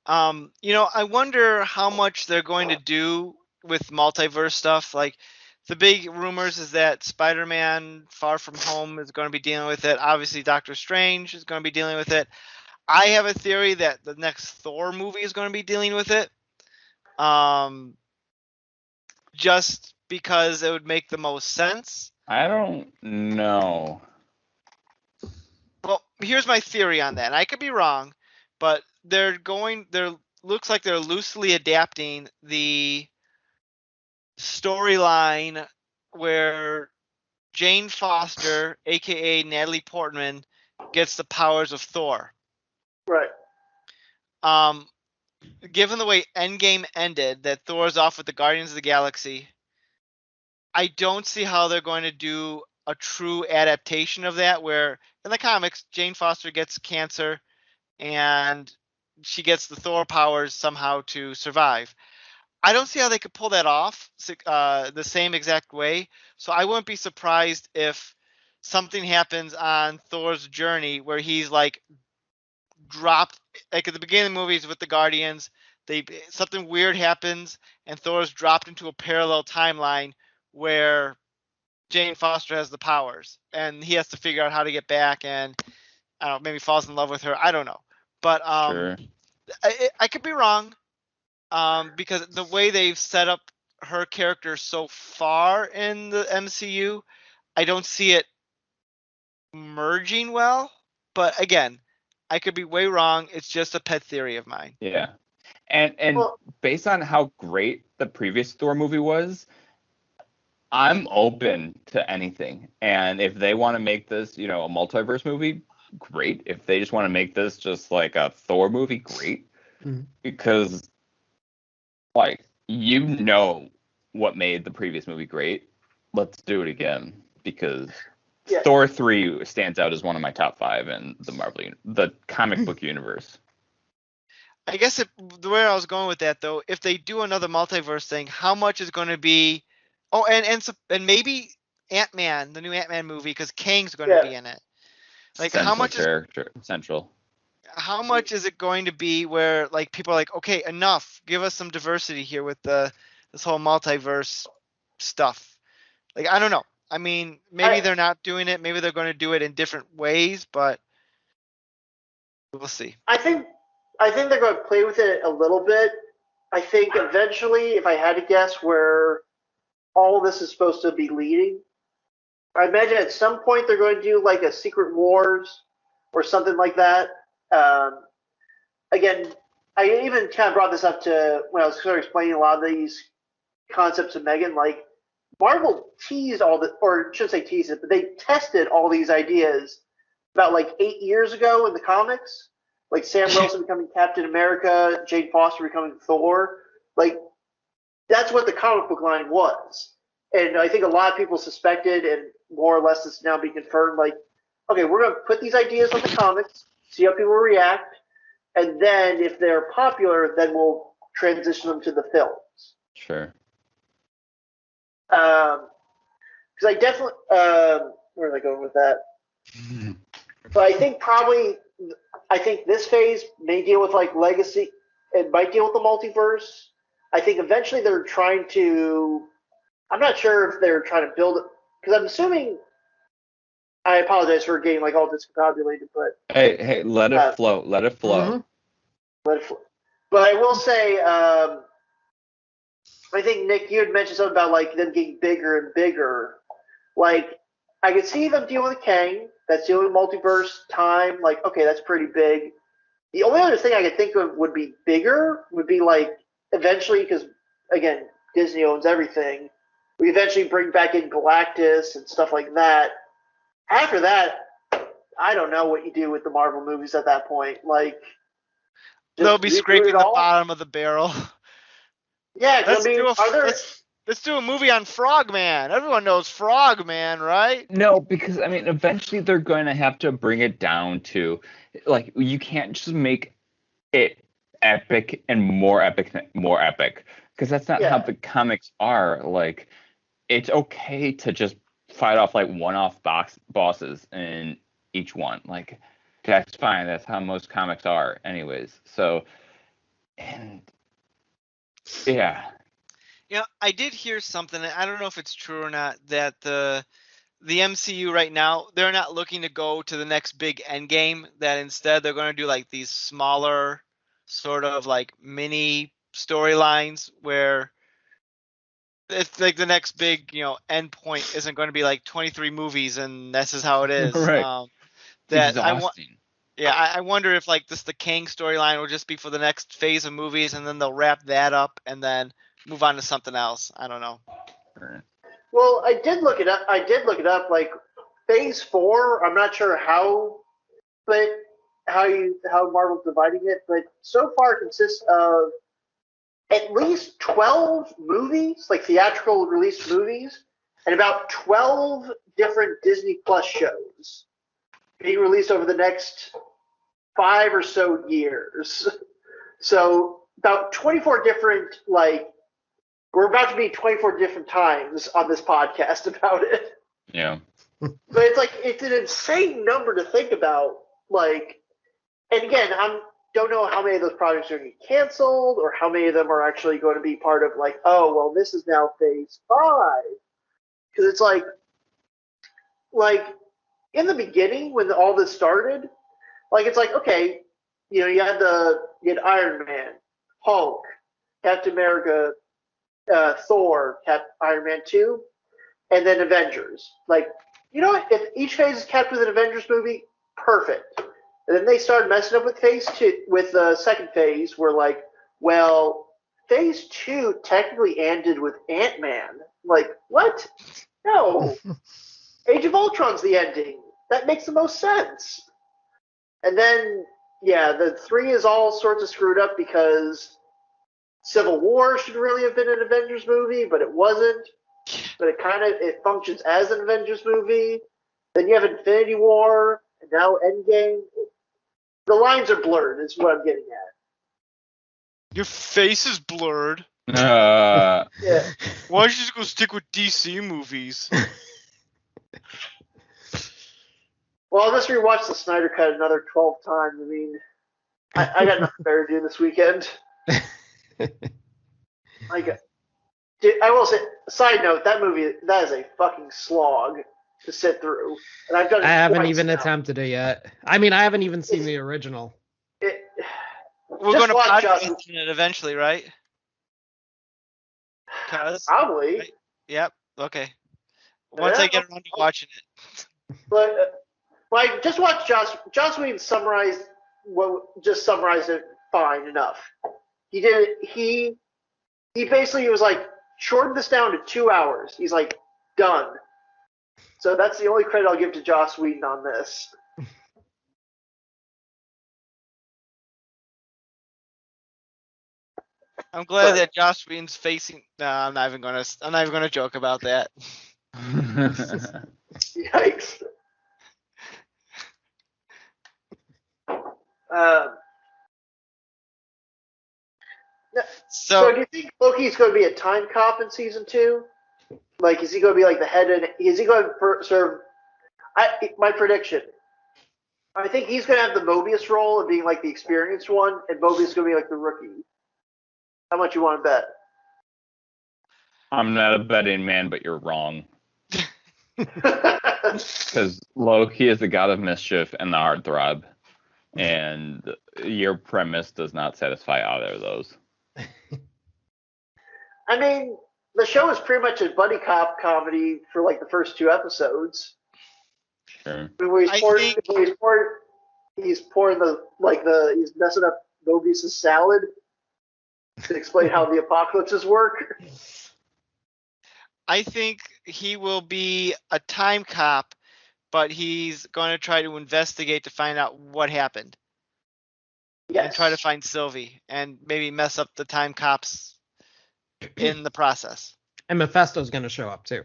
I wonder how much they're going to do with multiverse stuff. Like, the big rumors is that Spider-Man Far From Home is going to be dealing with it. Obviously, Doctor Strange is going to be dealing with it. I have a theory that the next Thor movie is going to be dealing with it. Just because it would make the most sense. I don't know. Well, here's my theory on that. I could be wrong, but looks like they're loosely adapting the storyline where Jane Foster, aka Natalie Portman, gets the powers of Thor. Right. Given the way Endgame ended, that Thor's off with the Guardians of the Galaxy, I don't see how they're going to do a true adaptation of that, where in the comics, Jane Foster gets cancer and she gets the Thor powers somehow to survive. I don't see how they could pull that off the same exact way. So I wouldn't be surprised if something happens on Thor's journey where he's like dropped, like at the beginning of the movies with the Guardians, something weird happens and Thor's dropped into a parallel timeline where Jane Foster has the powers and he has to figure out how to get back and I don't know, maybe falls in love with her. I don't know. But Sure. I could be wrong. Because the way they've set up her character so far in the MCU, I don't see it merging well. But again, I could be way wrong. It's just a pet theory of mine. Yeah. And based on how great the previous Thor movie was, I'm open to anything. And if they want to make this, a multiverse movie, great. If they just want to make this just like a Thor movie, great. Mm-hmm. Because like, what made the previous movie great. Let's do it again, because Thor 3 stands out as one of my top 5 in the comic book universe. I guess the way I was going with that, though, if they do another multiverse thing, how much is going to be? Oh, and maybe Ant-Man, the new Ant-Man movie, because Kang's going to be in it. Like, Central how much central? How much is it going to be where like people are like, okay, enough, give us some diversity here with this whole multiverse stuff? Like, I don't know. I mean, maybe they're not doing it. Maybe they're going to do it in different ways, but we'll see. I think I think they're going to play with it a little bit. I think eventually, if I had to guess where all this is supposed to be leading, I imagine at some point they're going to do like a Secret Wars or something like that. Again, I even kind of brought this up to when I was sort of explaining a lot of these concepts to Megan. Like, Marvel teased all the, or I shouldn't say teased it, but they tested all these ideas about like 8 years ago in the comics. Like Sam Wilson becoming Captain America, Jane Foster becoming Thor. Like, that's what the comic book line was. And I think a lot of people suspected, and more or less it's now being confirmed, like, okay, we're going to put these ideas on the comics, see how people react, and then if they're popular, then we'll transition them to the films. Sure. Because I definitely, where was I going with that? But I think this phase may deal with like legacy. It might deal with the multiverse. I think eventually they're trying to. I'm not sure if they're trying to build it because I'm assuming. I apologize for getting like all discombobulated, but Hey, let it flow. Let it flow. Mm-hmm. Let it flow. But I will say, I think Nick, you had mentioned something about like them getting bigger and bigger. Like, I could see them dealing with Kang. That's dealing with multiverse time. Like, okay, that's pretty big. The only other thing I could think of would be bigger would be like eventually, because again, Disney owns everything. We eventually bring back in Galactus and stuff like that. After that, I don't know what you do with the Marvel movies at that point. Like, They'll be scraping the bottom of the barrel. Yeah, let's I mean, let's do a movie on Frogman. Everyone knows Frogman, right? No, because I mean, eventually they're going to have to bring it down to, like, you can't just make it epic and more epic, because that's not how the comics are. Like, it's okay to just fight off like one-off bosses in each one. Like, that's fine. That's how most comics are, anyways. So, and yeah. You know, I did hear something. I don't know if it's true or not, that the MCU right now, they're not looking to go to the next big end game. That instead they're going to do like these smaller, sort of like mini storylines where it's like the next big, end point isn't going to be like 23 movies and this is how it is. Right. That exhausting. I wonder if like the Kang storyline will just be for the next phase of movies and then they'll wrap that up and then move on to something else. I don't know. Well, I did look it up. Like Phase 4, I'm not sure how Marvel's dividing it, but so far it consists of at least 12 movies, like theatrical released movies, and about 12 different Disney Plus shows being released over the next 5 or so years. So about 24 different, like, we're about to be 24 different times on this podcast about it. Yeah. But it's an insane number to think about. Like, and again, don't know how many of those projects are going to get canceled or how many of them are actually going to be part of like, oh, well, this is now phase 5. Because it's like in the beginning when all this started, like it's like, okay, you had Iron Man, Hulk, Captain America, Thor, Iron Man 2, and then Avengers. Like, you know what? If each phase is kept with an Avengers movie, perfect. And then they started messing up with phase 2, with the second phase, where like, well, phase 2 technically ended with Ant-Man. Like, what? No. Age of Ultron's the ending. That makes the most sense. And then, the 3 is all sorts of screwed up because Civil War should really have been an Avengers movie, but it wasn't. But it functions as an Avengers movie. Then you have Infinity War, and now Endgame. The lines are blurred, is what I'm getting at. Your face is blurred. Yeah. Why don't you just go stick with DC movies? Well, I'll just rewatch the Snyder Cut another 12 times. I mean, I got nothing better to do this weekend. I will say, side note, that movie, that is a fucking slog to sit through. And I've done it I haven't twice even now. attempted it yet. I mean, I haven't even seen the original. going to watch podcast it eventually, right? Probably. Right? Yep. Okay. Once I get around to watching it. But like, just watch Joss Whedon summarized it fine enough. He did it. He basically was like, shorten this down to 2 hours. He's like, done. So that's the only credit I'll give to Joss Whedon on this. I'm glad that Joss Whedon's facing. No, I'm not even gonna joke about that. Yikes. So do you think Loki's going to be a time cop in season 2? Like, is he going to be like the head, and is he going to serve? My prediction. I think he's going to have the Mobius role of being like the experienced one, and Mobius is going to be like the rookie. How much you want to bet? I'm not a betting man, but you're wrong. Because Loki is the god of mischief and the heartthrob, and your premise does not satisfy either of those. I mean, the show is pretty much a buddy cop comedy for like the first 2 episodes. Sure. He's messing up Mobius' salad to explain how the apocalypses work. I think he will be a time cop, but he's going to try to investigate to find out what happened. Yes. And try to find Sylvie and maybe mess up the time cops in the process. And Mephisto's going to show up too.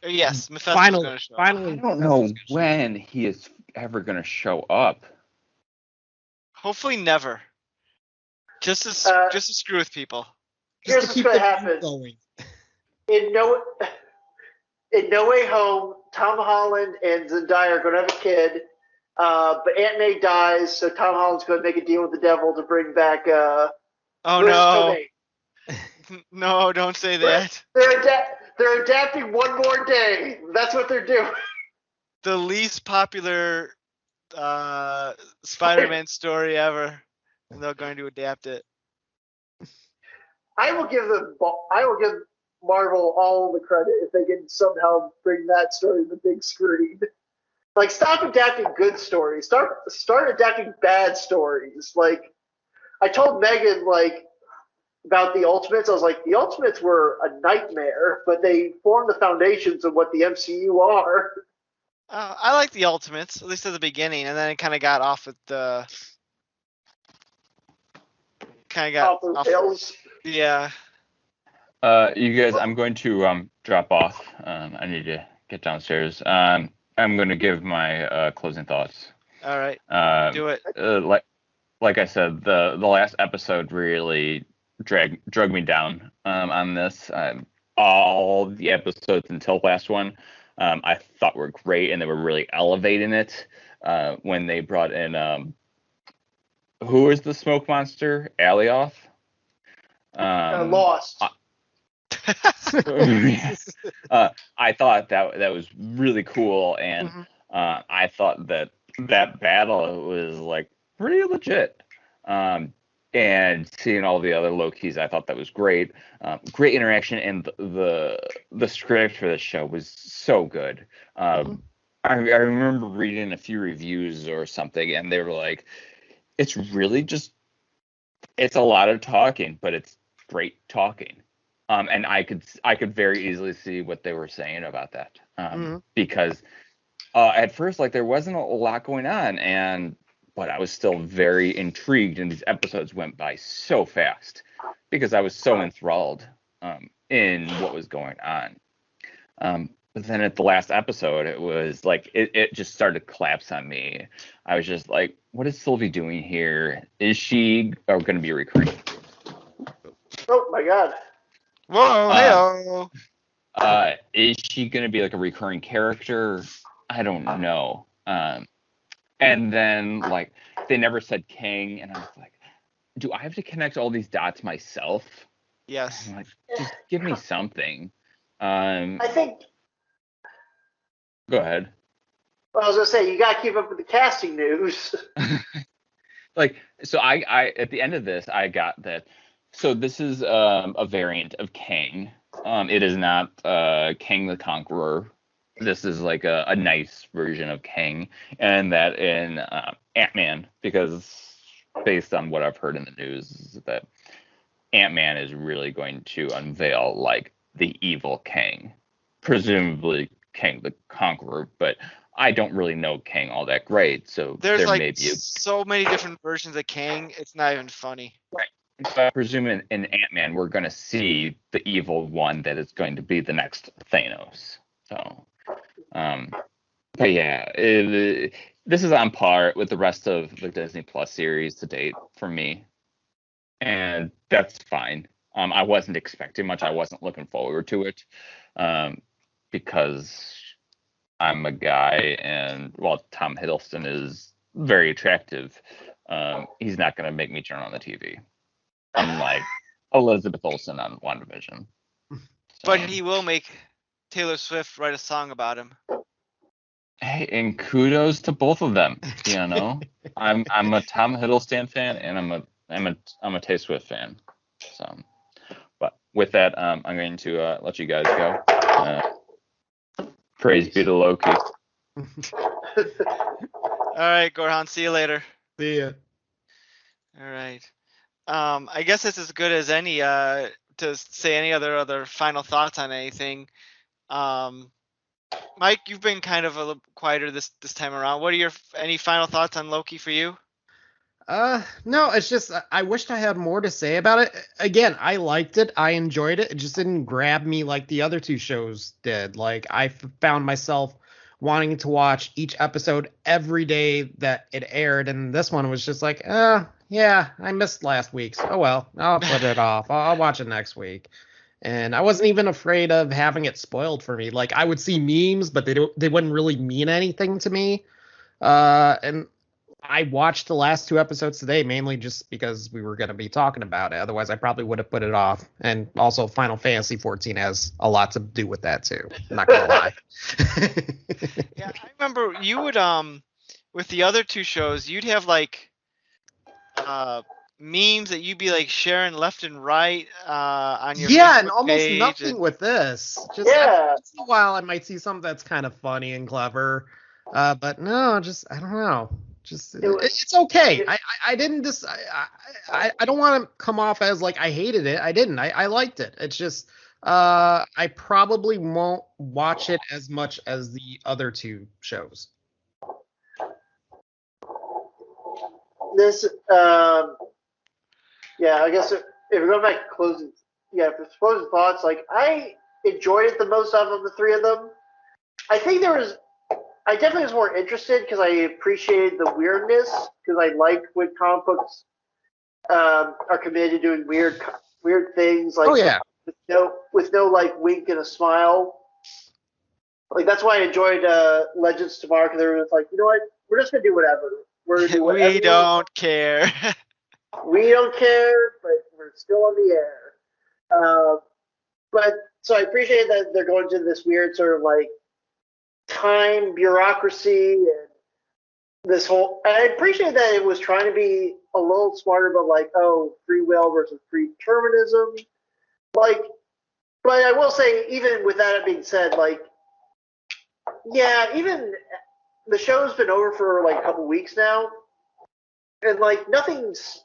Yes, Mephisto's going to show up. I don't know when he is ever going to show up. Hopefully never. Just to screw with people. Here's what's going to happen. In No Way Home, Tom Holland and Zendaya are going to have a kid, but Aunt May dies, so Tom Holland's going to make a deal with the devil to bring back. Oh no! No, don't say that. They're adapting One More Day. That's what they're doing. The least popular Spider-Man story ever, and they're going to adapt it. I will give Marvel all the credit if they can somehow bring that story to the big screen. Like, stop adapting good stories. Start adapting bad stories. Like, I told Megan, like, about the Ultimates. I was like, the Ultimates were a nightmare, but they formed the foundations of what the MCU are. I like the Ultimates, at least at the beginning, and then it kind of got off at the... Off the rails. Yeah. You guys, I'm going to drop off. I need to get downstairs. I'm going to give my closing thoughts. All right. Do it. Like I said, the last episode really drug me down on this. All the episodes until the last one, I thought were great, and they were really elevating it. When they brought in who is the smoke monster? Alioth? Lost. I thought that was really cool, and I thought that battle was like pretty legit. And seeing all the other Lokis, I thought that was great. Great interaction, and the script for the show was so good. I remember reading a few reviews or something, and they were like, it's really just, it's a lot of talking, but it's great talking. And I could very easily see what they were saying about that. Because at first, like, there wasn't a lot going on, but I was still very intrigued, and these episodes went by so fast because I was so enthralled in what was going on. But then at the last episode, it was like, it just started to collapse on me. I was just like, what is Sylvie doing here? Is she going to be recurring? Oh my God. Whoa, hey. Is she going to be like a recurring character? I don't know. And then, like, they never said King, and I was like, do I have to connect all these dots myself? Yes. I'm like, just give me something. I think. Go ahead. Well, I was gonna say, you gotta keep up with the casting news. like, so I at the end of this, I got that. So this is a variant of Kang. It is not Kang the Conqueror. This is like a nice version of Kang, and that in Ant-Man, because based on what I've heard in the news, is that Ant-Man is really going to unveil like the evil Kang, presumably Kang the Conqueror, but I don't really know Kang all that great, so There's there like may be so many different versions of Kang. It's not even funny. right. So I presume in Ant-Man we're going to see the evil one that is going to be the next Thanos. So, but yeah, this is on par with the rest of the Disney Plus series to date for me, and that's fine. I wasn't expecting much. I wasn't looking forward to it, because I'm a guy, and while Tom Hiddleston is very attractive, he's not going to make me turn on the TV. Unlike Elizabeth Olsen on WandaVision. But he will make Taylor Swift write a song about him. Hey, and kudos to both of them. You know, I'm a Tom Hiddleston fan, and I'm a Taylor Swift fan. So, but with that, I'm going to let you guys go. Praise be to Loki. All right, Gorehound, see you later. See ya. All right. I guess it's as good as any to say any other final thoughts on anything. Mike, you've been kind of a little quieter this time around. What are any final thoughts on Loki for you? No, it's just I wished I had more to say about it. Again, I liked it. I enjoyed it. It just didn't grab me like the other two shows did. Like I found myself wanting to watch each episode every day that it aired, and this one was just like, yeah, I missed last week's. Oh well, I'll put it off. I'll watch it next week. And I wasn't even afraid of having it spoiled for me. Like I would see memes, but they wouldn't really mean anything to me. And I watched the last two episodes today mainly just because we were going to be talking about it. Otherwise, I probably would have put it off. And also, Final Fantasy 14 has a lot to do with that too. I'm not gonna lie. Yeah, I remember you would with the other two shows, you'd have like memes that you'd be like sharing left and right on your Facebook and almost page nothing with this. Just once in a while, I might see something that's kind of funny and clever. But no, just I don't know. Just it's okay. I didn't just I don't want to come off as like I hated it. I didn't. I liked it. It's just I probably won't watch it as much as the other two shows. This yeah, I guess if we're going back to closing, for closing thoughts, like I enjoyed it the most out of the three of them. I think I definitely was more interested because I appreciated the weirdness, because I like when comic books are committed to doing weird things, like with no like wink and a smile. Like that's why I enjoyed Legends tomorrow, because everyone's like, you know what, we're just gonna do whatever. We're gonna do whatever. We don't care. We don't care, but we're still on the air. But so I appreciate that they're going to this weird sort of like time bureaucracy and this whole. I appreciate that it was trying to be a little smarter, but like, free will versus predeterminism. Like, but I will say, even with that being said, like, yeah, even the show's been over for like a couple weeks now, and like nothing's.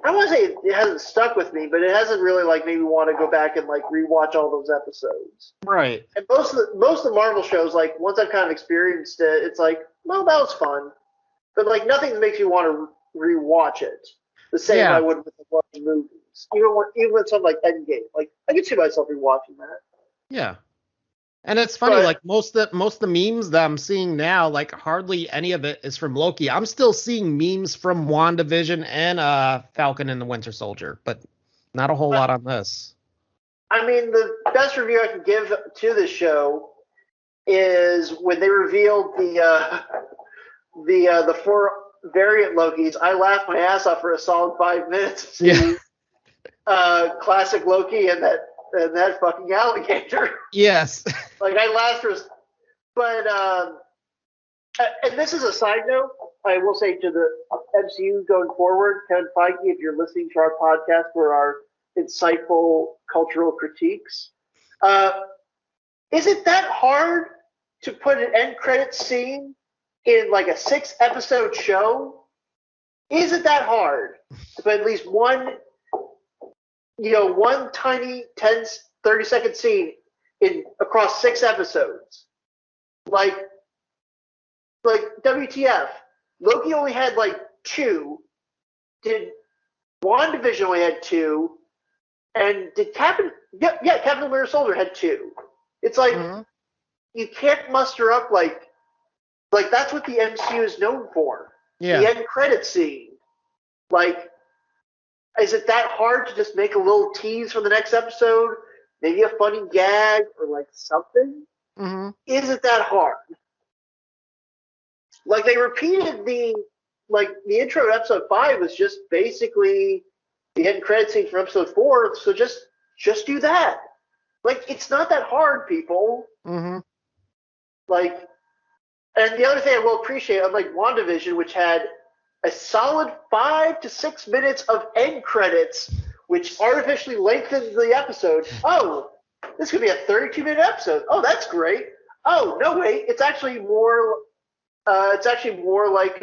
I don't want to say it hasn't stuck with me, but it hasn't really like made me want to go back and like rewatch all those episodes. Right. And most of the Marvel shows, like once I've kind of experienced it, it's like, well, that was fun, but like nothing makes me want to rewatch it the same I would with the movies. Even with something like Endgame, like I could see myself rewatching that. Yeah. And it's funny, like most of the memes that I'm seeing now, like hardly any of it is from Loki. I'm still seeing memes from WandaVision and Falcon and the Winter Soldier, but not a whole lot on this. I mean, the best review I can give to this show is when they revealed the 4 variant Lokis. I laughed my ass off for a solid 5 minutes. Yeah. Classic Loki and that fucking alligator. Yes. Like I laughed for, but and this is a side note. I will say to MCU going forward, Kevin Feige, if you're listening to our podcast for our insightful cultural critiques, is it that hard to put an end credit scene in like a 6-episode show? Is it that hard to put at least one tiny 10, 30-second scene in across 6 episodes? Like WTF? Loki only had like 2. Did WandaVision only had 2? And did Captain Winter Soldier had 2. It's like you can't muster up like that's what the MCU is known for. Yeah. The end credit scene. Like, is it that hard to just make a little tease for the next episode? Maybe a funny gag or like something? Mm-hmm. Is it that hard? Like they repeated the intro to episode 5 was just basically the end credit scene from episode 4, so just do that. Like, it's not that hard, people. Mm-hmm. Like, and the other thing I will appreciate, unlike WandaVision, which had a solid 5 to 6 minutes of end credits, which artificially lengthened the episode. Oh, this could be a 32-minute episode. Oh, that's great. Oh, no, wait, it's actually more like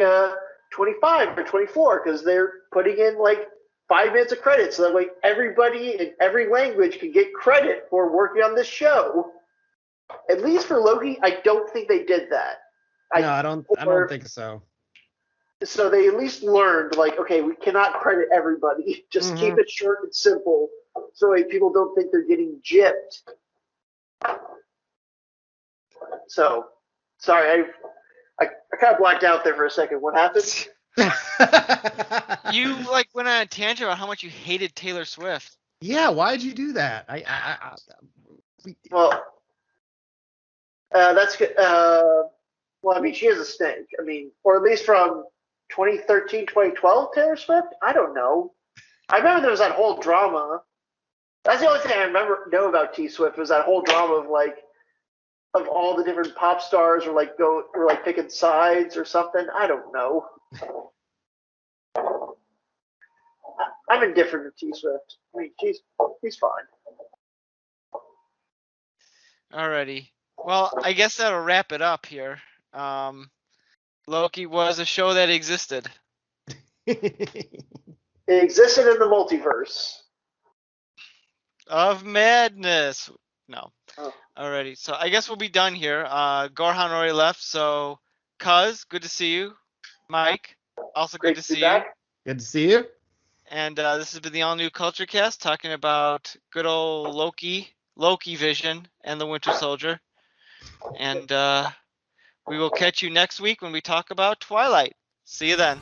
25 or 24 because they're putting in like 5 minutes of credits, so that way everybody in every language can get credit for working on this show. At least for Loki, I don't think they did that. No, I don't think so. So they at least learned, like, okay, we cannot credit everybody. Just keep it short and simple, so like, people don't think they're getting gypped. So, sorry, I kind of blacked out there for a second. What happened? You like went on a tangent about how much you hated Taylor Swift. Yeah, why'd you do that? Well, that's good. Well, I mean, she is a snake. I mean, or at least from 2013, 2012, Taylor Swift? I don't know. I remember there was that whole drama. That's the only thing I know about T Swift was that whole drama of all the different pop stars or picking sides or something. I don't know. I'm indifferent to T Swift. I mean, she's fine. Alrighty. Well, I guess that'll wrap it up here. Loki was a show that existed. It existed in the multiverse Of madness. No. Oh. Alrighty. So I guess we'll be done here. Gorehound already left, so Cuz, good to see you. Mike, also Great good to be see back. you. Good to see you. And this has been the all-new Culture Cast, talking about good old Loki Vision, and the Winter Soldier. And we will catch you next week when we talk about Twilight. See you then.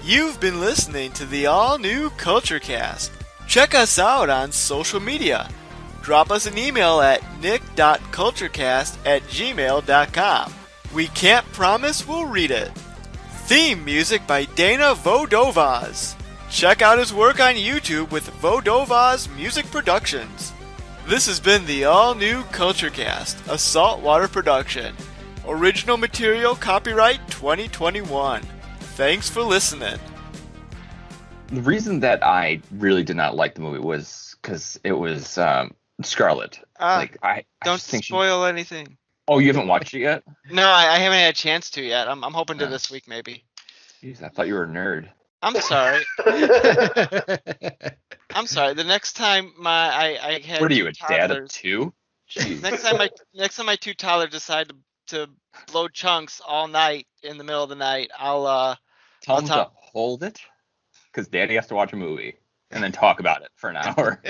You've been listening to the all-new Culture Cast. Check us out on social media. Drop us an email at nick.culturecast@gmail.com. We can't promise we'll read it. Theme music by Dana Vodovaz. Check out his work on YouTube with Vodovaz Music Productions. This has been the all-new Culture Cast, a saltwater production. Original material copyright 2021. Thanks for listening. The reason that I really did not like the movie was because it was Scarlet. I Don't just think spoil anything. Oh, you haven't watched it yet? No, I haven't had a chance to yet. I'm hoping to this week maybe. Jeez, I thought you were a nerd. I'm sorry. I'm sorry. The next time I had What are you, a dad of toddlers- 2? Jeez. next time my 2 toddlers decide to blow chunks all night in the middle of the night, I'll Tell them to hold it, because Daddy has to watch a movie and then talk about it for an hour.